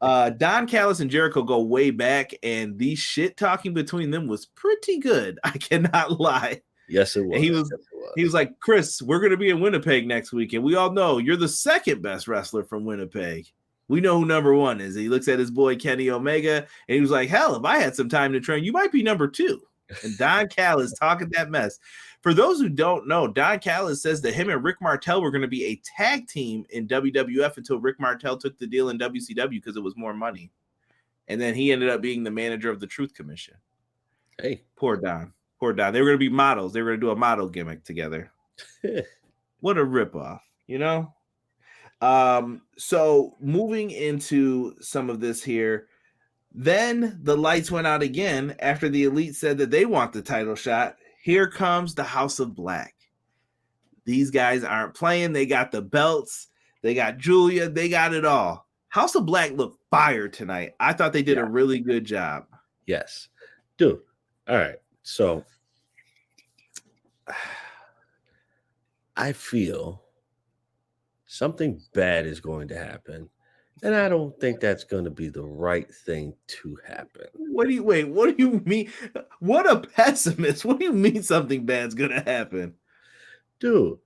Don Callis and Jericho go way back, and the shit talking between them was pretty good. I cannot lie. Yes, it was. And he was like, "Chris, we're going to be in Winnipeg next week, and we all know you're the second best wrestler from Winnipeg. We know who #1 is." He looks at his boy Kenny Omega, and he was like, "Hell, if I had some time to train, you might be #2. And Don Callis talking that mess. For those who don't know, Don Callis says that him and Rick Martel were going to be a tag team in WWF until Rick Martel took the deal in WCW because it was more money. And then he ended up being the manager of the Truth Commission. Hey, poor Don. Poor Don. They were going to be models. They were going to do a model gimmick together. What a ripoff, you know? So moving into some of this here, then the lights went out again after the Elite said that they want the title shot. Here comes the House of Black. These guys aren't playing. They got the belts. They got Julia. They got it all. House of Black looked fire tonight. I thought they did a really good job. Yes. Dude. All right. So I feel something bad is going to happen, and I don't think that's going to be the right thing to happen. What do you mean? What a pessimist. What do you mean something bad's going to happen? Dude,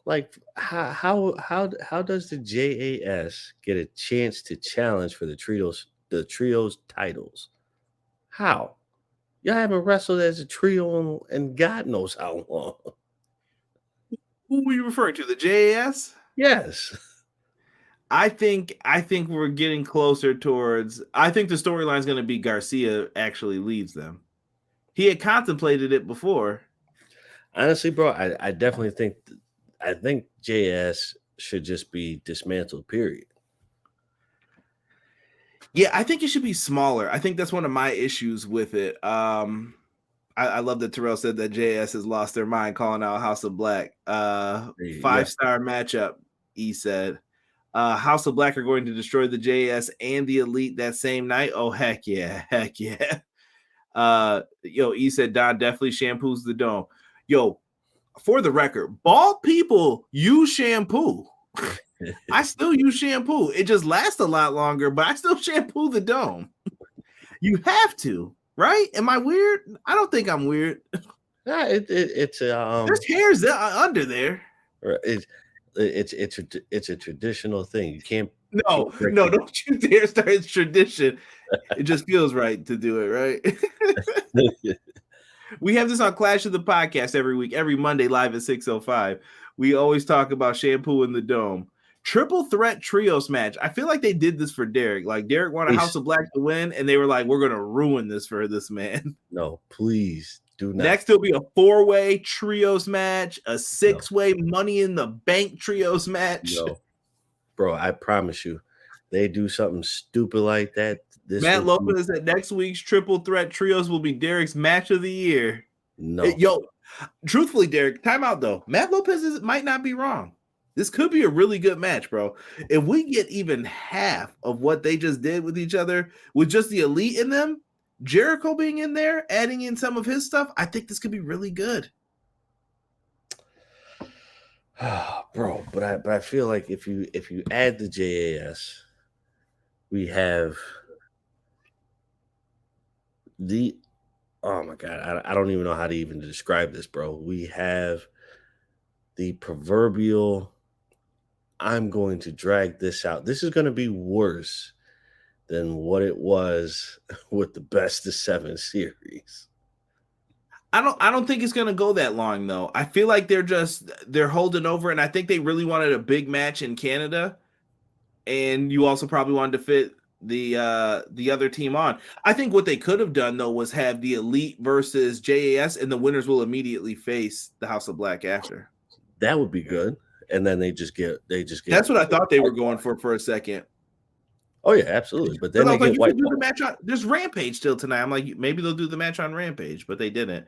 like how does the JAS get a chance to challenge for the trios titles? How? Y'all haven't wrestled as a trio and God knows how long. Who were you referring to? The JAS? Yes. I think we're getting closer towards. I think the storyline is going to be Garcia actually leaves them. He had contemplated it before. Honestly, bro, I definitely think JS should just be dismantled, period. Yeah, I think it should be smaller. I think that's one of my issues with it. I love that Terrell said that JS has lost their mind calling out House of Black. 5-star matchup, he said. House of Black are going to destroy the JS and the Elite that same night. Oh, heck yeah. Heck yeah. He said Don definitely shampoos the dome. Yo, for the record, bald people use shampoo. I still use shampoo. It just lasts a lot longer, but I still shampoo the dome. You have to, right? Am I weird? I don't think I'm weird. It's there's hairs under there. It's a traditional thing. You can't. No, don't you dare start its tradition. It just feels right to do it, right? We have this on Clash of the Podcast every week, every Monday live at 6:05. We always talk about shampoo in the dome. Triple threat trios match. I feel like they did this for Derek. Like Derek wanted House of Black to win, and they were like, "We're gonna ruin this for this man." No, please do not. Next, there'll be a 4-way trios match, a 6-way Money in the Bank trios match. No, bro, I promise you, they do something stupid like that. Matt Lopez said next week's triple threat trios will be Derek's match of the year. No, truthfully, Derek, time out though. Matt Lopez might not be wrong. This could be a really good match, bro. If we get even half of what they just did with each other, with just the Elite in them, Jericho being in there, adding in some of his stuff, I think this could be really good. Bro, but I feel like if you add the JAS, we have oh my God, I don't even know how to even describe this, bro. We have the proverbial I'm going to drag this out. This is going to be worse than what it was with the Best of 7 series. I don't think it's gonna go that long though. I feel like they're holding over, and I think they really wanted a big match in Canada, and you also probably wanted to fit the other team on. I think what they could have done though was have the Elite versus JAS, and the winners will immediately face the House of Black after. That would be good. And then they just get. That's what I thought they were going for a second. Oh yeah, absolutely. But then they get white. Do the match on, there's Rampage still tonight. I'm like, maybe they'll do the match on Rampage, but they didn't.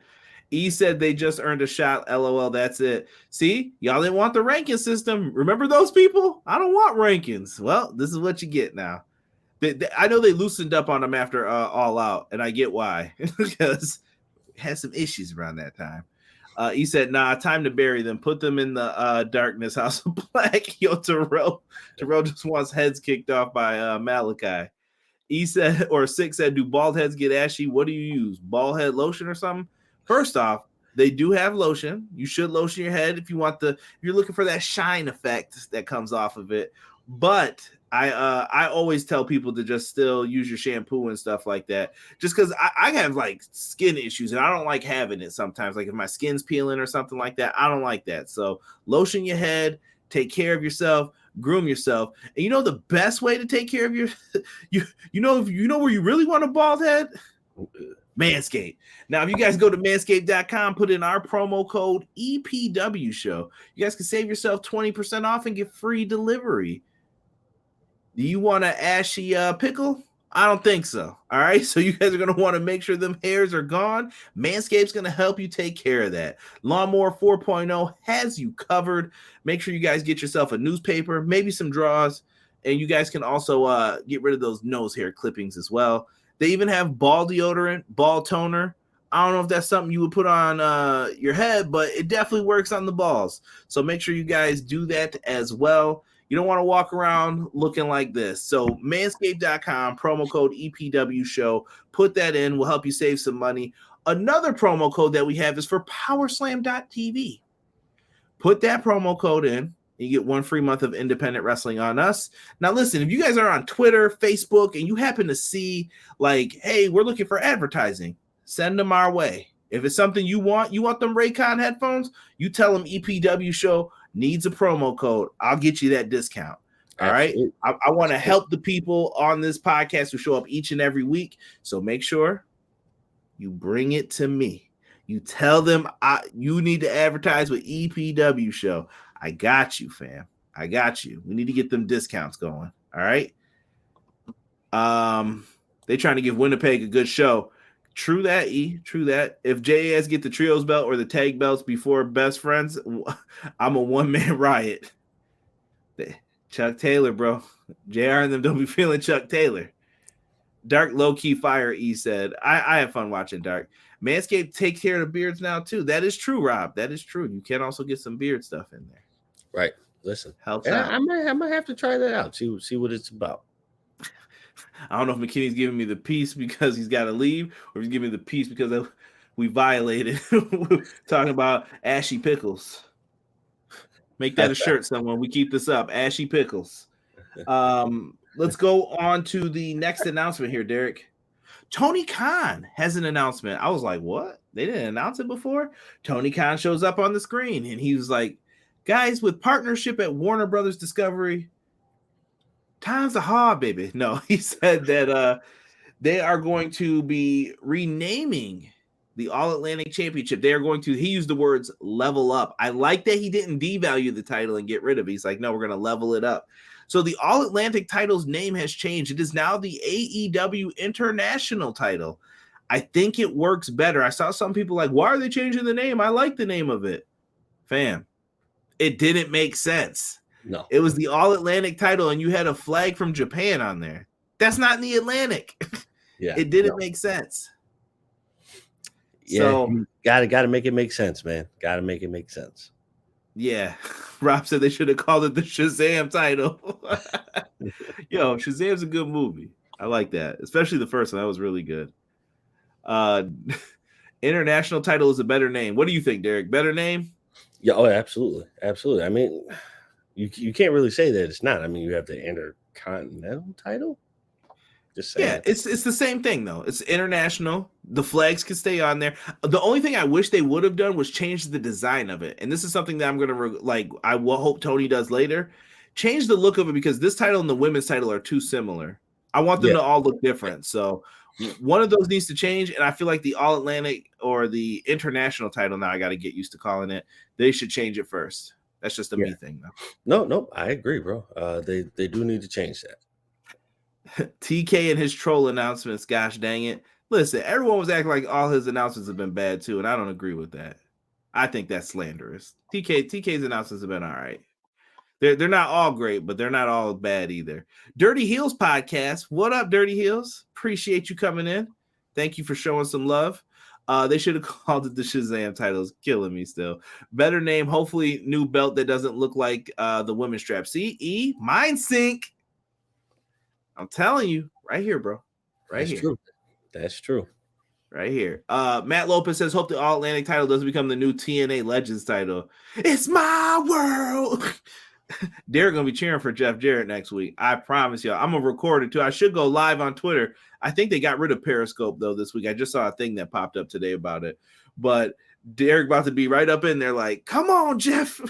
E said they just earned a shot. LOL. That's it. See, y'all didn't want the ranking system. Remember those people? I don't want rankings. Well, this is what you get now. I know they loosened up on them after All Out, and I get why, because it had some issues around that time. He said, nah, time to bury them. Put them in the darkness, House of Black. Yo, Terrell just wants heads kicked off by Malachi. He said, or Six said, do bald heads get ashy? What do you use? Bald head lotion or something? First off, they do have lotion. You should lotion your head if you're looking for that shine effect that comes off of it. But I always tell people to just still use your shampoo and stuff like that, just because I have like skin issues and I don't like having it sometimes. Like if my skin's peeling or something like that, I don't like that. So lotion your head, take care of yourself, groom yourself. And you know the best way to take care of you know where you really want a bald head? Manscaped. Now, if you guys go to manscaped.com, put in our promo code EPW show, you guys can save yourself 20% off and get free delivery. Do you want an ashy pickle? I don't think so. All right. So you guys are going to want to make sure them hairs are gone. Manscaped's going to help you take care of that. Lawnmower 4.0 has you covered. Make sure you guys get yourself a newspaper, maybe some drawers, and you guys can also get rid of those nose hair clippings as well. They even have ball deodorant, ball toner. I don't know if that's something you would put on your head, but it definitely works on the balls. So make sure you guys do that as well. You don't want to walk around looking like this. So manscaped.com, promo code EPW show. Put that in. We'll help you save some money. Another promo code that we have is for powerslam.tv. Put that promo code in. You get 1 free month of independent wrestling on us. Now, listen, if you guys are on Twitter, Facebook, and you happen to see like, hey, we're looking for advertising, send them our way. If it's something you want them Raycon headphones, you tell them EPW show needs a promo code. I'll get you that discount. All right. I want to help the people on this podcast who show up each and every week. So make sure you bring it to me. You tell them you need to advertise with EPW show. I got you, fam. I got you. We need to get them discounts going. All right. They trying to give Winnipeg a good show. True that, E. True that. If JAS get the trios belt or the tag belts before best friends, I'm a one-man riot. Chuck Taylor, bro. JR and them don't be feeling Chuck Taylor. Dark low-key fire, E said. I have fun watching Dark. Manscaped takes care of the beards now, too. That is true, Rob. That is true. You can also get some beard stuff in there. Right. Listen. Helps out. I might have to try that out. See what it's about. I don't know if McKinney's giving me the piece because he's got to leave, or he's giving me the piece because we violated. Talking about ashy pickles. Make that a shirt, someone. We keep this up. Ashy pickles. Let's go on to the next announcement here, Derek. Tony Khan has an announcement. I was like, what? They didn't announce it before? Tony Khan shows up on the screen, and he was like, guys, with partnership at Warner Brothers Discovery, time's a hard, baby. No, he said that they are going to be renaming the All-Atlantic Championship. They are going to, he used the words level up. I like that he didn't devalue the title and get rid of it. He's like, no, we're going to level it up. So the All-Atlantic title's name has changed. It is now the AEW International title. I think it works better. I saw some people like, why are they changing the name? I like the name of it. Fam, it didn't make sense. No, it was the All-Atlantic title, and you had a flag from Japan on there. That's not in the Atlantic. Yeah, it didn't make sense. Yeah, so gotta make it make sense, man. Gotta make it make sense. Yeah, Rob said they should have called it the Shazam title. Yo, Shazam's a good movie. I like that, especially the first one. That was really good. International title is a better name. What do you think, Derek? Better name? Yeah, oh, absolutely, absolutely. I mean, you can't really say that it's not. I mean, you have the Intercontinental title. Just saying. Yeah, it's the same thing though. It's international. The flags can stay on there. The only thing I wish they would have done was change the design of it. And this is something that I'm gonna I will hope Tony does later. Change the look of it because this title and the women's title are too similar. I want them to all look different. So one of those needs to change. And I feel like the All-Atlantic or the international title, now I got to get used to calling it, they should change it first. That's just a me thing though. No, I agree, bro. They do need to change that. TK and his troll announcements, gosh dang it. Listen, everyone was acting like all his announcements have been bad too, and I don't agree with that. I think that's slanderous. TK's announcements have been all right. They're not all great, but they're not all bad either. Dirty Heels podcast. What up, Dirty Heels? Appreciate you coming in. Thank you for showing some love. They should have called it the Shazam titles. Killing me still. Better name, hopefully new belt that doesn't look like the women's strap. See, mind sync. I'm telling you, right here, bro. Right here. That's true. Right here. Matt Lopez says, hope the All-Atlantic title doesn't become the new TNA Legends title. It's my world. Derek gonna be cheering for Jeff Jarrett next week. I promise y'all. I'm gonna record it too. I should go live on Twitter. I think they got rid of Periscope though this week. I just saw a thing that popped up today about it. But Derek about to be right up in there, like, come on, Jeff,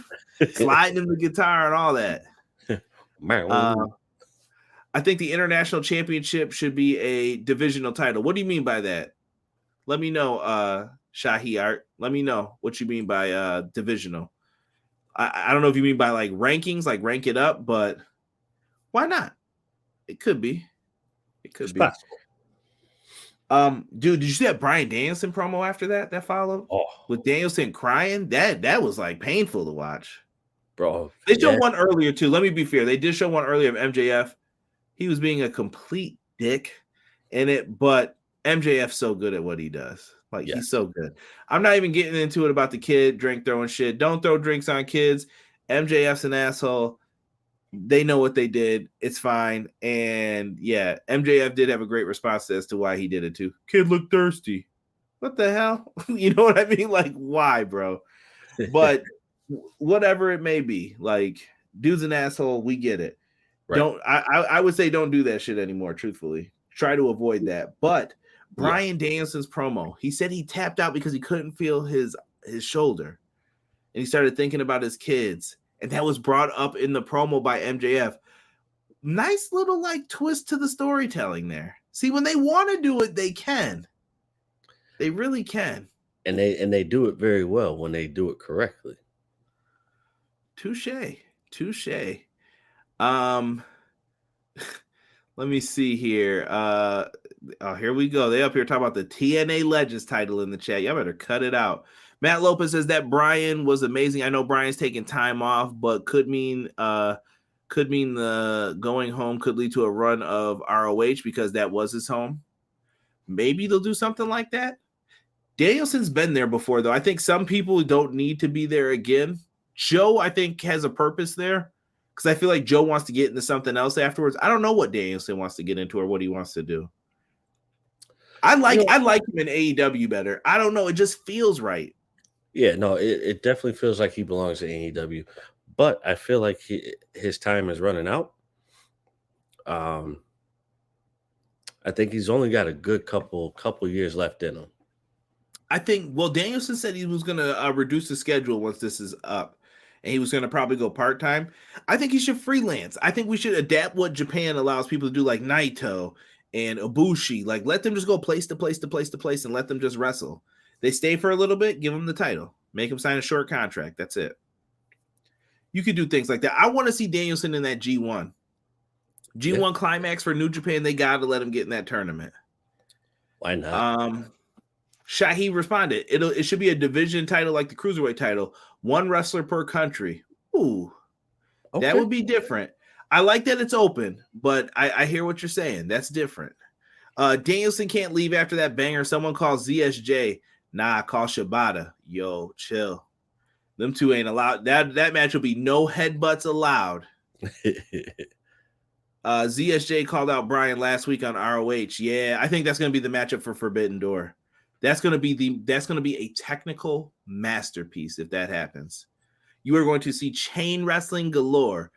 sliding him the guitar and all that. I think the international championship should be a divisional title. What do you mean by that? Let me know, Shahi Art. Let me know what you mean by divisional. I don't know if you mean by like rankings, like rank it up, but why not? It could be. It could be. Possible. Dude, did you see that Bryan Danielson promo after that followed? Oh, with Danielson crying? That was like painful to watch. Bro. They showed one earlier too. Let me be fair. They did show one earlier of MJF. He was being a complete dick in it, but MJF's so good at what he does. Like, he's so good. I'm not even getting into it about the kid drink throwing shit. Don't throw drinks on kids. MJF's an asshole. They know what they did. It's fine. And yeah, MJF did have a great response as to why he did it too. Kid looked thirsty. What the hell? You know what I mean? Like, why, bro? But whatever it may be, like, dude's an asshole. We get it. Right. I would say don't do that shit anymore, truthfully. Try to avoid that. But Bryan Danielson's promo, he said he tapped out because he couldn't feel his shoulder. And he started thinking about his kids. And that was brought up in the promo by MJF. Nice little like twist to the storytelling there. See, when they want to do it, they can. They really can. And they do it very well when they do it correctly. Touche. Let me see here. Here we go. They up here talking about the TNA Legends title in the chat. Y'all better cut it out. Matt Lopez says that Bryan was amazing. I know Bryan's taking time off, but could mean the going home could lead to a run of ROH because that was his home. Maybe they'll do something like that. Danielson's been there before, though. I think some people don't need to be there again. Joe, I think, has a purpose there because I feel like Joe wants to get into something else afterwards. I don't know what Danielson wants to get into or what he wants to do. I like him in AEW better. I don't know. It just feels right. Yeah, no, it definitely feels like he belongs to AEW, but I feel like his time is running out. I think he's only got a good couple years left in him. I think, Danielson said he was going to reduce the schedule once this is up, and he was going to probably go part-time. I think he should freelance. I think we should adapt what Japan allows people to do, like Naito and Ibushi. Like, let them just go place to place to place to place and let them just wrestle. They stay for a little bit, give them the title. Make them sign a short contract. That's it. You could do things like that. I want to see Danielson in that G1. G1 climax for New Japan. They got to let him get in that tournament. Why not? Shahi responded, it should be a division title like the Cruiserweight title. One wrestler per country. Ooh, okay. That would be different. I like that it's open, but I hear what you're saying. That's different. Danielson can't leave after that banger. Someone calls ZSJ. Nah, call Shibata. Yo, chill. Them two ain't allowed. That match will be no headbutts allowed. ZSJ called out Bryan last week on ROH. Yeah, I think that's going to be the matchup for Forbidden Door. That's going to be a technical masterpiece if that happens. You are going to see chain wrestling galore.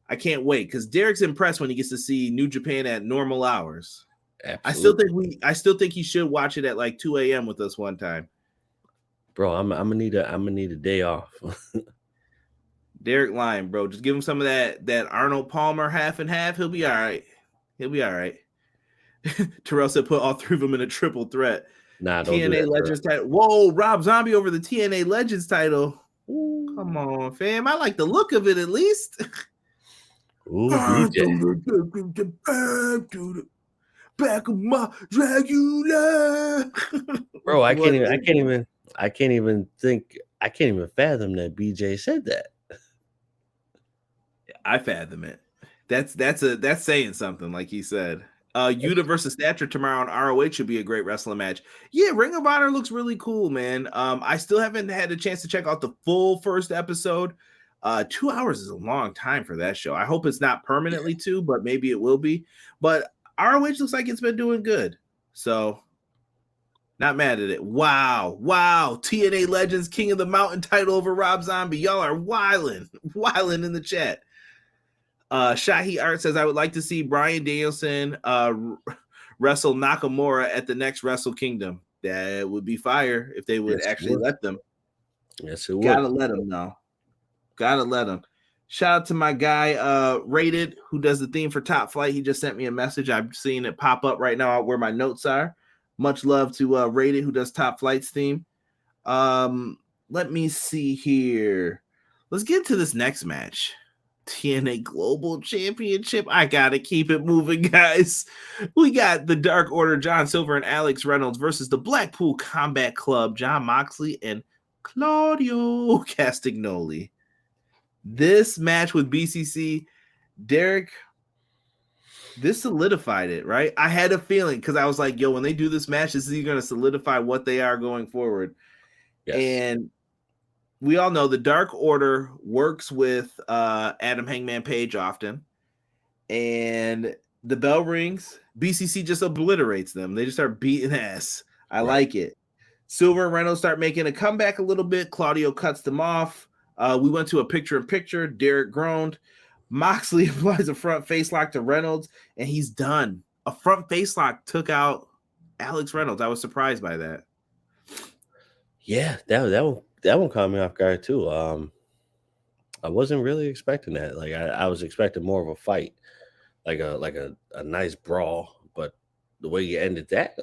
I can't wait because Derek's impressed when he gets to see New Japan at normal hours. Absolutely. I still think he should watch it at like 2 a.m. with us one time. Bro, I'm gonna need a day off. Derek Lyon, bro. Just give him some of that Arnold Palmer half and half. He'll be all right. Terrell said put all three of them in a triple threat. Nah, don't do TNA that, Legends title. Whoa, Rob Zombie over the TNA Legends title. Ooh. Come on, fam. I like the look of it at least. Ooh, DJ. Back of my Dracula. Bro, I can't even fathom that BJ said that. I fathom it. That's saying something, like he said. Yuta versus Thatcher tomorrow on ROH should be a great wrestling match. Yeah, Ring of Honor looks really cool, man. I still haven't had a chance to check out the full first episode. 2 hours is a long time for that show. I hope it's not permanently 2, but maybe it will be. But ROH looks like it's been doing good. So not mad at it. Wow. TNA Legends King of the Mountain title over Rob Zombie. Y'all are wilding in the chat. Shahi Art says, I would like to see Bryan Danielson wrestle Nakamura at the next Wrestle Kingdom. That would be fire if they would actually let them. Yes, it would. Gotta let them know. Gotta let them. Shout out to my guy, Rated, who does the theme for Top Flight. He just sent me a message. I'm seeing it pop up right now where my notes are. Much love to Rated, who does Top Flight's theme. Let me see here. Let's get to this next match. TNA Global Championship. I gotta keep it moving, guys. We got the Dark Order, John Silver and Alex Reynolds versus the Blackpool Combat Club, John Moxley and Claudio Castagnoli. This match with BCC, Derek, this solidified it, right? I had a feeling because I was like, yo, when they do this match, this is going to solidify what they are going forward. Yes. And we all know the Dark Order works with Adam Hangman Page often. And the bell rings. BCC just obliterates them. They just start beating ass. I like it. Silver and Reynolds start making a comeback a little bit. Claudio cuts them off. We went to a picture-in-picture. Derek groaned. Moxley applies a front face lock to Reynolds, and he's done. A front face lock took out Alex Reynolds. I was surprised by that. Yeah, that one caught me off guard too. I wasn't really expecting that. Like I was expecting more of a fight, like a nice brawl. But the way you ended that,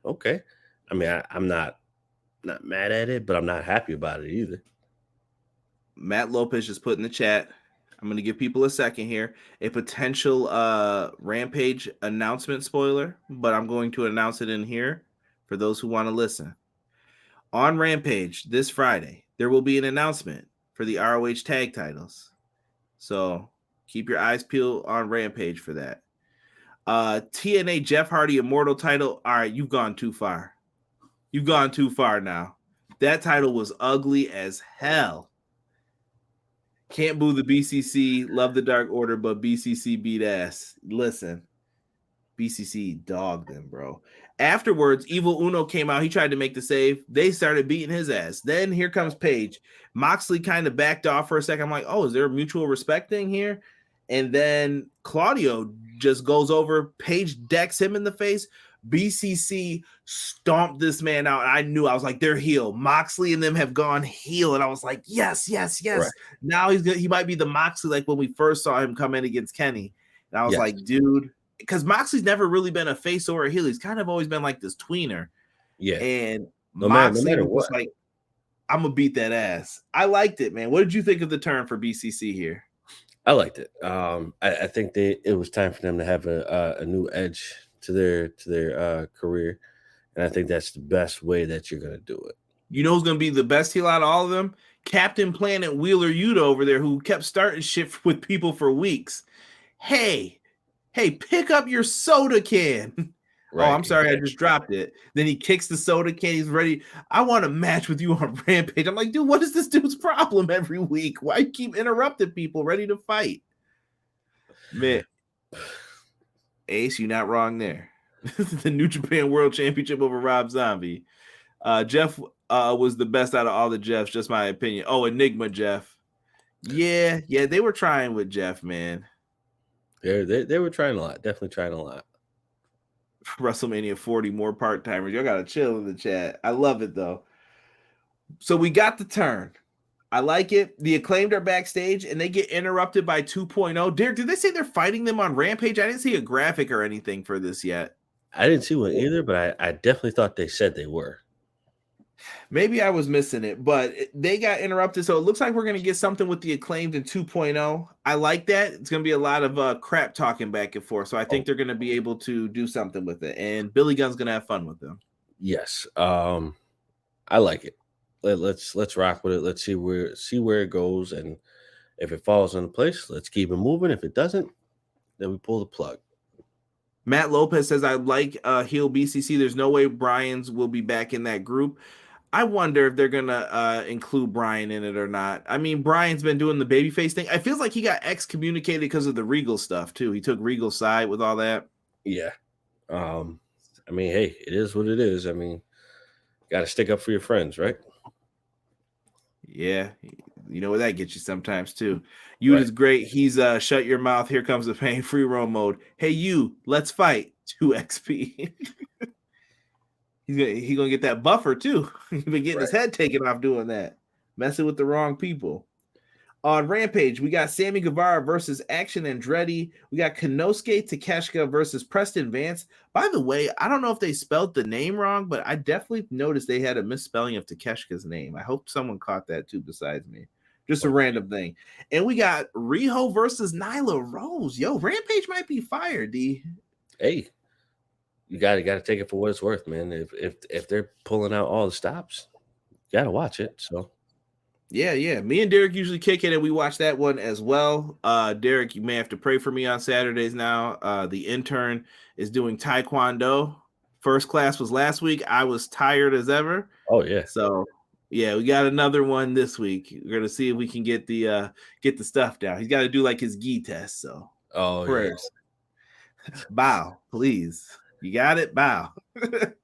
okay. I mean, I'm not mad at it, but I'm not happy about it either. Matt Lopez just put in the chat. I'm going to give people a second here. A potential Rampage announcement spoiler, but I'm going to announce it in here for those who want to listen. On Rampage this Friday, there will be an announcement for the ROH tag titles. So keep your eyes peeled on Rampage for that. TNA Jeff Hardy Immortal title. All right, you've gone too far. You've gone too far now. That title was ugly as hell. Can't boo the BCC. Love the Dark Order, but BCC beat ass. Listen, BCC dogged them, bro. Afterwards, Evil Uno came out. He tried to make the save. They started beating his ass. Then here comes Page. Moxley kind of backed off for a second. I'm like, oh, is there a mutual respect thing here? And then Claudio just goes over. Page decks him in the face. BCC stomped this man out. I was like, they're heel. Moxley and them have gone heel. And I was like, yes. Right. Now he might be the Moxley like when we first saw him come in against Kenny. And I was like, dude, because Moxley's never really been a face or a heel. He's kind of always been like this tweener. Yeah. And Moxley was like, I'm going to beat that ass. I liked it, man. What did you think of the turn for BCC here? I liked it. I think it was time for them to have a new edge to their career, and I think that's the best way that you're going to do it. You know who's going to be the best heel out of all of them? Captain Planet Wheeler Yuta over there, who kept starting shit with people for weeks. Hey, pick up your soda can. Right, I'm sorry, I just dropped it. Then he kicks the soda can. He's ready. I want a match with you on Rampage. I'm like, dude, what is this dude's problem every week? Why you keep interrupting people ready to fight? Man. Ace, you're not wrong there. The New Japan World Championship over Rob Zombie. Jeff was the best out of all the Jeffs, just my opinion. Oh, Enigma Jeff. Yeah, they were trying with Jeff, man. They were trying a lot, definitely trying a lot. WrestleMania 40 more part-timers. Y'all gotta chill in the chat. I love it though. So we got the turn. I like it. The Acclaimed are backstage and they get interrupted by 2.0. Derek, did they say they're fighting them on Rampage? I didn't see a graphic or anything for this yet. I didn't see one either, but I definitely thought they said they were. Maybe I was missing it, but they got interrupted. So it looks like we're going to get something with the Acclaimed in 2.0. I like that. It's going to be a lot of crap talking back and forth. So I think they're going to be able to do something with it. And Billy Gunn's going to have fun with them. Yes. I like it. Let's rock with it. Let's see where it goes. And if it falls into place, let's keep it moving. If it doesn't, then we pull the plug. Matt Lopez says, I like heel BCC. There's no way Brian's will be back in that group. I wonder if they're going to include Brian in it or not. I mean, Brian's been doing the babyface thing. I feel like he got excommunicated because of the Regal stuff, too. He took Regal's side with all that. Yeah. I mean, hey, it is what it is. I mean, got to stick up for your friends, right? Yeah. You know what that gets you sometimes, too. You is great. He's shut your mouth. Here comes the pain. Free roam mode. Hey, you, let's fight. 2XP. He's gonna get that buffer too. He's been getting his head taken off doing that, messing with the wrong people. On Rampage, we got Sammy Guevara versus Action Andretti. We got Konosuke Takeshita versus Preston Vance. By the way, I don't know if they spelled the name wrong, but I definitely noticed they had a misspelling of Takeshita's name. I hope someone caught that too besides me. Just a random thing. And we got Riho versus Nyla Rose. Yo, Rampage might be fired, D. Hey. You got to take it for what it's worth, man. If they're pulling out all the stops, you got to watch it. So, yeah. Me and Derek usually kick it, and we watch that one as well. Derek, you may have to pray for me on Saturdays now. The intern is doing Taekwondo. First class was last week. I was tired as ever. Oh yeah. So yeah, we got another one this week. We're gonna see if we can get the stuff down. He's got to do like his gi test. So prayers. Yeah. Bow, please. You got it, bow. But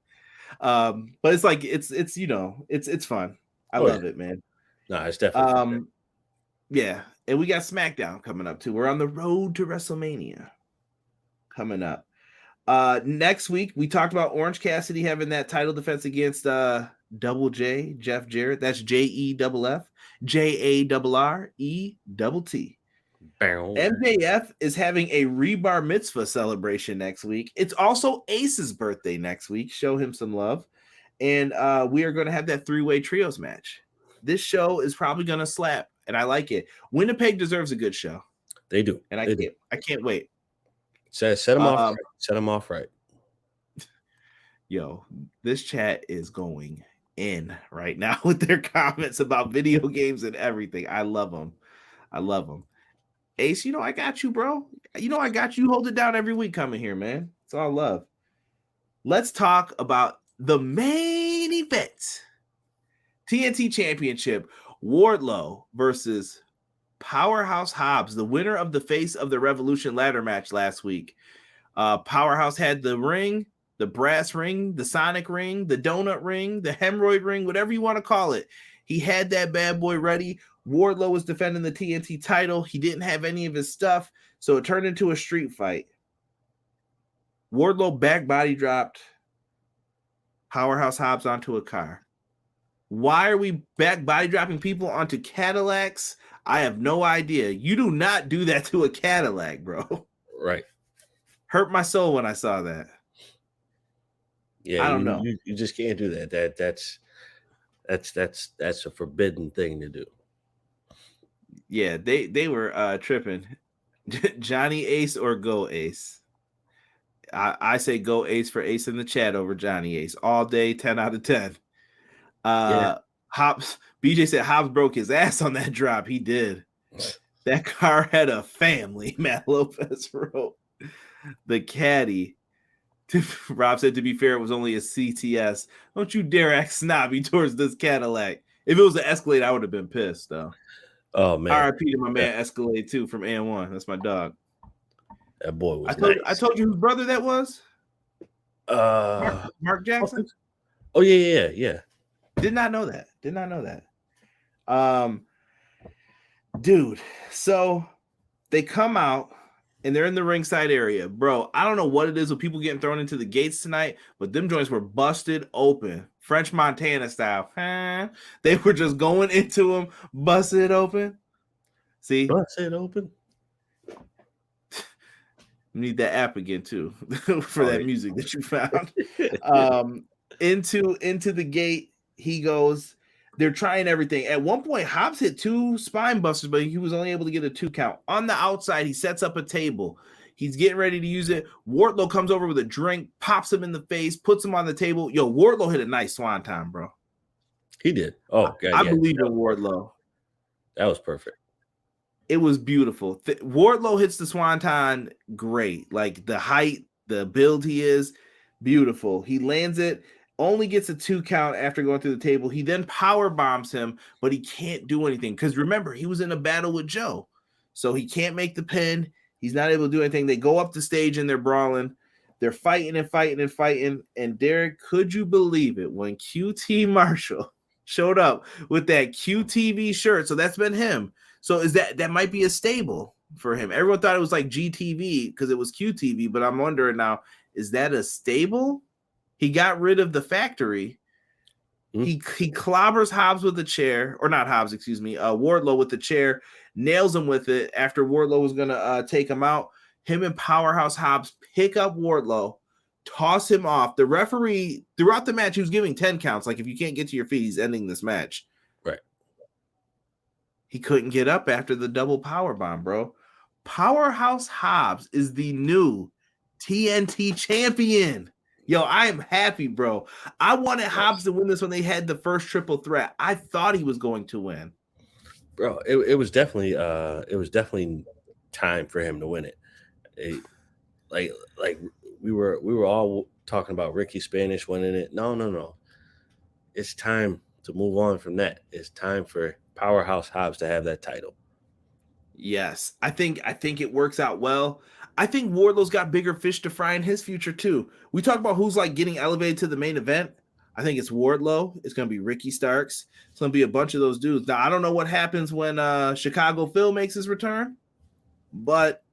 it's like it's you know it's fun. I love it, man. No, it's definitely yeah. And we got SmackDown coming up too. We're on the road to WrestleMania coming up. Next week we talked about Orange Cassidy having that title defense against Double J Jeff Jarrett. That's JEFF JARRETT. MJF is having a Rebar Mitzvah celebration next week. It's also Ace's birthday next week. Show him some love. And we are going to have that 3-way trios match. This show is probably going to slap, and I like it. Winnipeg deserves a good show. They do. And I can't wait. Set them off right. Set them off right. Yo, this chat is going in right now with their comments about video games and everything. I love them. Ace, I got you, bro. I got you. Hold it down every week coming here, man. It's all love. Let's talk about the main event. TNT Championship. Wardlow versus Powerhouse Hobbs, the winner of the Face of the Revolution ladder match last week. Powerhouse had the ring, the brass ring, the sonic ring, the donut ring, the hemorrhoid ring, whatever you want to call it. He had that bad boy ready. Wardlow was defending the TNT title. He didn't have any of his stuff, so it turned into a street fight. Wardlow back body dropped Powerhouse Hobbs onto a car. Why are we back body dropping people onto Cadillacs? I have no idea. You do not do that to a Cadillac, bro. Right. Hurt my soul when I saw that. Yeah, I don't know. You just can't do that. That's a forbidden thing to do. Yeah, they were tripping. Johnny Ace or go Ace? I say go Ace for Ace in the chat over Johnny Ace all day, 10 out of 10. Hobbs, BJ said Hobbs broke his ass on that drop. He did. That car had a family, Matt Lopez wrote. The caddy. Rob said, to be fair, it was only a CTS. Don't you dare act snobby towards this Cadillac. If it was an Escalade, I would have been pissed, though. Oh, man. RIP to my man Escalade, too, from AN1. That's my dog. That boy was I told you whose brother that was? Mark Jackson? Oh, yeah. Did not know that. Dude, so they come out and they're in the ringside area. Bro, I don't know what it is with people getting thrown into the gates tonight, but them joints were busted open. French Montana style. They were just going into them, busted open. See? Busted open. Need that app again too for that music that you found. Into the gate he goes. They're trying everything. At one point, Hobbs hit 2 spine busters, but he was only able to get a 2 count. On the outside, he sets up a table. He's getting ready to use it. Wardlow comes over with a drink, pops him in the face, puts him on the table. Yo, Wardlow hit a nice swanton, bro. He did. Oh, God, I believe in Wardlow. That was perfect. It was beautiful. Wardlow hits the swanton great. Like the height, the build he is, beautiful. He lands it. Only gets a 2 count after going through the table. He then power bombs him, but he can't do anything because remember, he was in a battle with Joe. So he can't make the pin. He's not able to do anything. They go up the stage and they're brawling. They're fighting and fighting and fighting. And Derek, could you believe it when QT Marshall showed up with that QTV shirt? So that's been him. So is that might be a stable for him? Everyone thought it was like GTV because it was QTV, but I'm wondering now, is that a stable? He got rid of the factory. He clobbers Hobbs with the chair, or not Hobbs, excuse me, Wardlow with the chair, nails him with it after Wardlow was going to take him out. Him and Powerhouse Hobbs pick up Wardlow, toss him off. The referee, throughout the match, he was giving 10 counts. Like, if you can't get to your feet, he's ending this match. Right. He couldn't get up after the double power bomb, bro. Powerhouse Hobbs is the new TNT champion. Yo, I am happy, bro. I wanted Hobbs to win this when they had the first triple threat. I thought he was going to win. Bro, it was definitely time for him to win it. Like we were all talking about Ricky Spanish winning it. No. It's time to move on from that. It's time for Powerhouse Hobbs to have that title. Yes, I think it works out well. I think Wardlow's got bigger fish to fry in his future too. We talk about who's like getting elevated to the main event. I think it's Wardlow. It's going to be Ricky Starks. It's going to be a bunch of those dudes. Now, I don't know what happens when Chicago Phil makes his return, but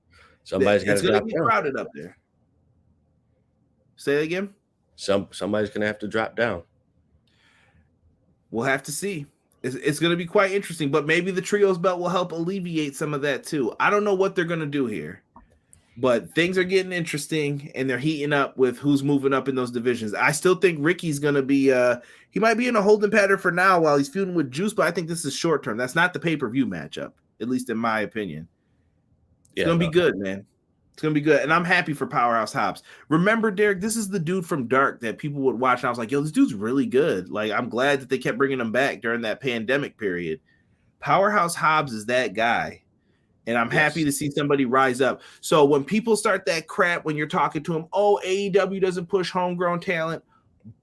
somebody's going to be crowded up there. Say it again. Somebody's going to have to drop down. We'll have to see. It's going to be quite interesting, but maybe the trios belt will help alleviate some of that too. I don't know what they're going to do here. But things are getting interesting, and they're heating up with who's moving up in those divisions. I still think Ricky's going to be he might be in a holding pattern for now while he's feuding with Juice, but I think this is short term. That's not the pay-per-view matchup, at least in my opinion. It's going to be good, man. It's going to be good, and I'm happy for Powerhouse Hobbs. Remember, Derek, this is the dude from Dark that people would watch, and I was like, yo, this dude's really good. Like, I'm glad that they kept bringing him back during that pandemic period. Powerhouse Hobbs is that guy. And I'm happy to see somebody rise up. So when people start that crap, when you're talking to them, oh, AEW doesn't push homegrown talent.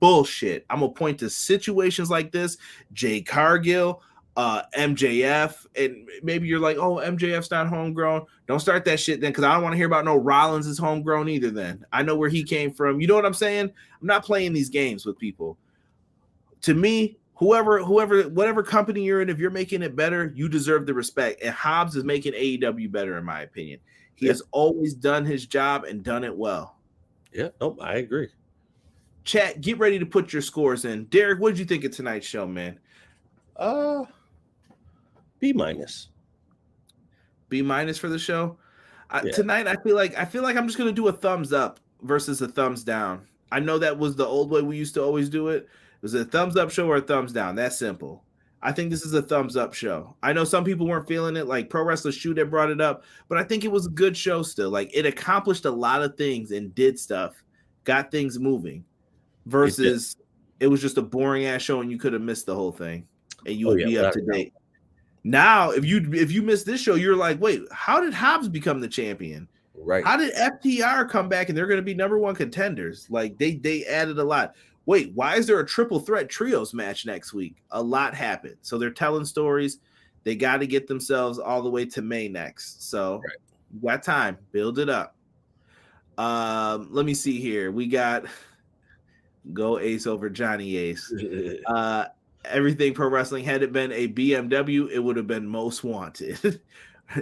Bullshit. I'm going to point to situations like this. Jay Cargill, MJF. And maybe you're like, oh, MJF's not homegrown. Don't start that shit then, because I don't want to hear about no Rollins is homegrown either then. I know where he came from. You know what I'm saying? I'm not playing these games with people. To me, whatever company you're in, if you're making it better, you deserve the respect. And Hobbs is making AEW better, in my opinion. He has always done his job and done it well. Yeah, nope, I agree. Chat, get ready to put your scores in. Derek, what did you think of tonight's show, man? B-. B- for the show. Tonight, I feel like I'm just gonna do a thumbs up versus a thumbs down. I know that was the old way we used to always do it. It was a thumbs up show or a thumbs down. That's simple. I think this is a thumbs up show. I know some people weren't feeling it, like Pro Wrestler Shoot that brought it up, but I think it was a good show still. Like, it accomplished a lot of things and did stuff, got things moving, versus it was just a boring ass show and you could have missed the whole thing and you would be up to date. Now, if you missed this show, you're like, wait, how did Hobbs become the champion? Right. How did FTR come back and they're going to be number one contenders? Like, they added a lot. Wait, why is there a triple threat trios match next week? A lot happened. So they're telling stories. They got to get themselves all the way to May next. So you got time. Build it up. Let me see here. We got Go Ace over Johnny Ace. Everything Pro Wrestling, had it been a BMW, it would have been Most Wanted.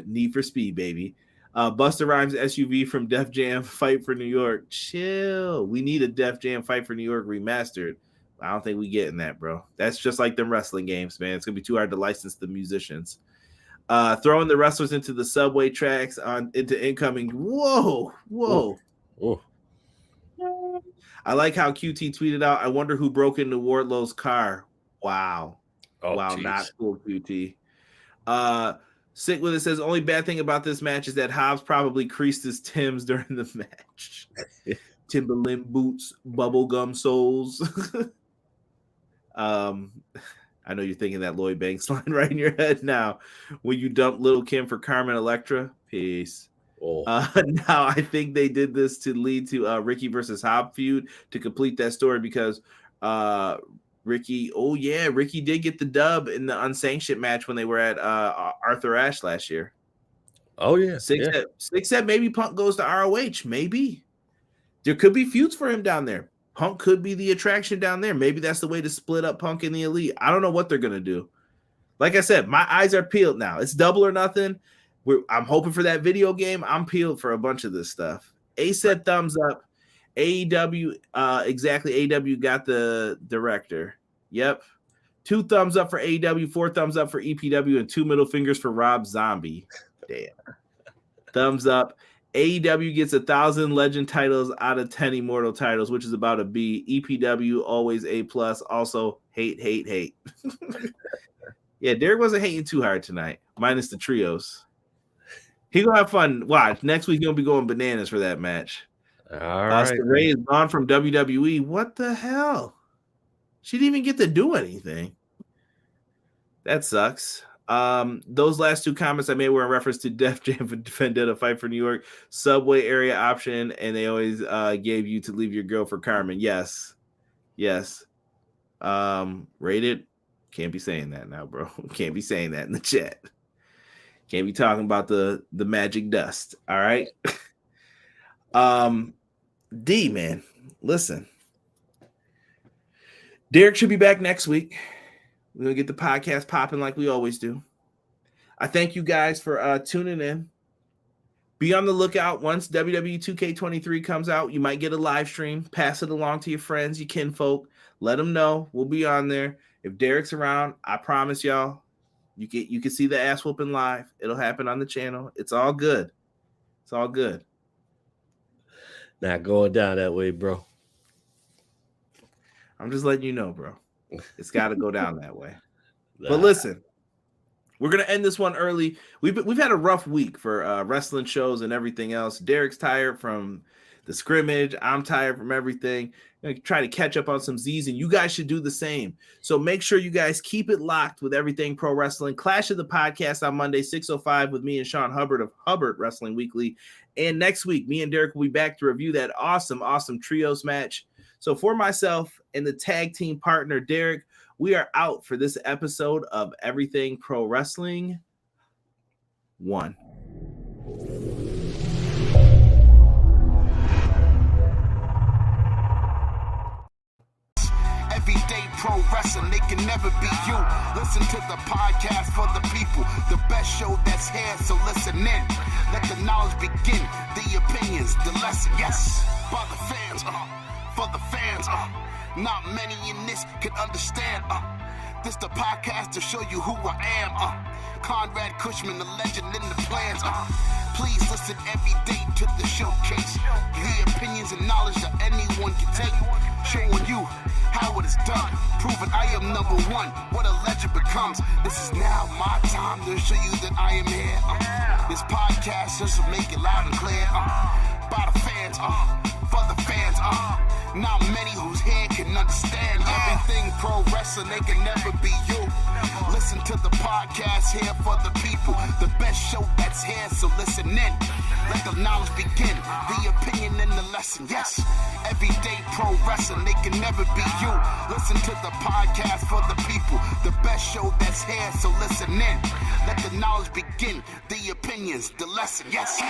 Need for Speed, baby. Busta Rhymes SUV from Def Jam Fight for New York. Chill. We need a Def Jam Fight for New York remastered. I don't think we getting that, bro. That's just like them wrestling games, man. It's gonna be too hard to license the musicians. Throwing the wrestlers into the subway tracks into incoming. Whoa. Oh. I like how QT tweeted out, I wonder who broke into Wardlow's car. Wow. Wow, geez. Not cool, QT. Sick with it says, only bad thing about this match is that Hobbs probably creased his Timbs during the match. Timberland boots, bubblegum soles. I know you're thinking that Lloyd Banks line right in your head now. When you dump Little Kim for Carmen Electra, peace. Oh. Now I think they did this to lead to Ricky versus Hobbs feud to complete that story because Ricky did get the dub in the unsanctioned match when they were at Arthur Ashe last year. Oh yeah. Six said maybe Punk goes to ROH. Maybe there could be feuds for him down there. Punk could be the attraction down there. Maybe that's the way to split up Punk and the Elite. I don't know what they're gonna do. Like I said, my eyes are peeled now. It's Double or Nothing. I'm hoping for that video game. I'm peeled for a bunch of this stuff. A said thumbs up. AEW, exactly. AEW got the director. Yep. 2 thumbs up for AEW, 4 thumbs up for EPW, and 2 middle fingers for Rob Zombie. Damn. Thumbs up. AEW gets 1,000 legend titles out of 10 immortal titles, which is about a B. EPW always A+. Also, hate. Yeah, Derek wasn't hating too hard tonight, minus the trios. He gonna have fun. Watch. Next week, he'll be going bananas for that match. All right. Ray is gone from WWE. What the hell? She didn't even get to do anything. That sucks. Those last 2 comments I made were in reference to Def Jam Vendetta Fight for New York subway area option, and they always gave you to leave your girl for Carmen. Yes. Rated. Can't be saying that now, bro. Can't be saying that in the chat. Can't be talking about the magic dust. All right. D, man, listen. Derek should be back next week. We're gonna get the podcast popping like we always do. I thank you guys for tuning in. Be on the lookout. Once WWE 2K23 comes out, you might get a live stream. Pass it along to your friends, your kinfolk. Let them know. We'll be on there. If Derek's around, I promise y'all, you can see the ass whooping live. It'll happen on the channel. It's all good. It's all good. Not going down that way, bro. I'm just letting you know, bro. It's got to go down that way. But listen, we're gonna end this one early. We've had a rough week for wrestling shows and everything else. Derek's tired from the scrimmage. I'm tired from everything. I'm gonna try to catch up on some Z's, and you guys should do the same. So make sure you guys keep it locked with everything pro wrestling. Clash of the Podcast on Monday, 6:05 with me and Sean Hubbard of Hubbard Wrestling Weekly. And next week, me and Derek will be back to review that awesome trios match. So for myself and the tag team partner, Derek, we are out for this episode of Everything Pro Wrestling 1. Everyday pro wrestling, they can never be you. Listen to the podcast for the people, the best show that's here, so listen in. Let the knowledge begin, the opinions, the lesson, yes. By the fans, for the fans, not many in this can understand, this the podcast to show you who I am, Conrad Cushman, the legend in the plans, please listen every day to the showcase, the opinions and knowledge that anyone can take, showing you how it is done, proving I am number one, what a legend becomes. This is now my time to show you that I am here. This podcast just to make it loud and clear. By the fans, for the fans, not many who's here can understand everything pro wrestling, they can never be you. Listen to the podcast here for the people, the best show that's here, so listen in. Let the knowledge begin, the opinion and the lesson, yes. Everyday pro wrestling, they can never be you. Listen to the podcast for the people, the best show that's here, so listen in. Let the knowledge begin, the opinions, the lesson, yes.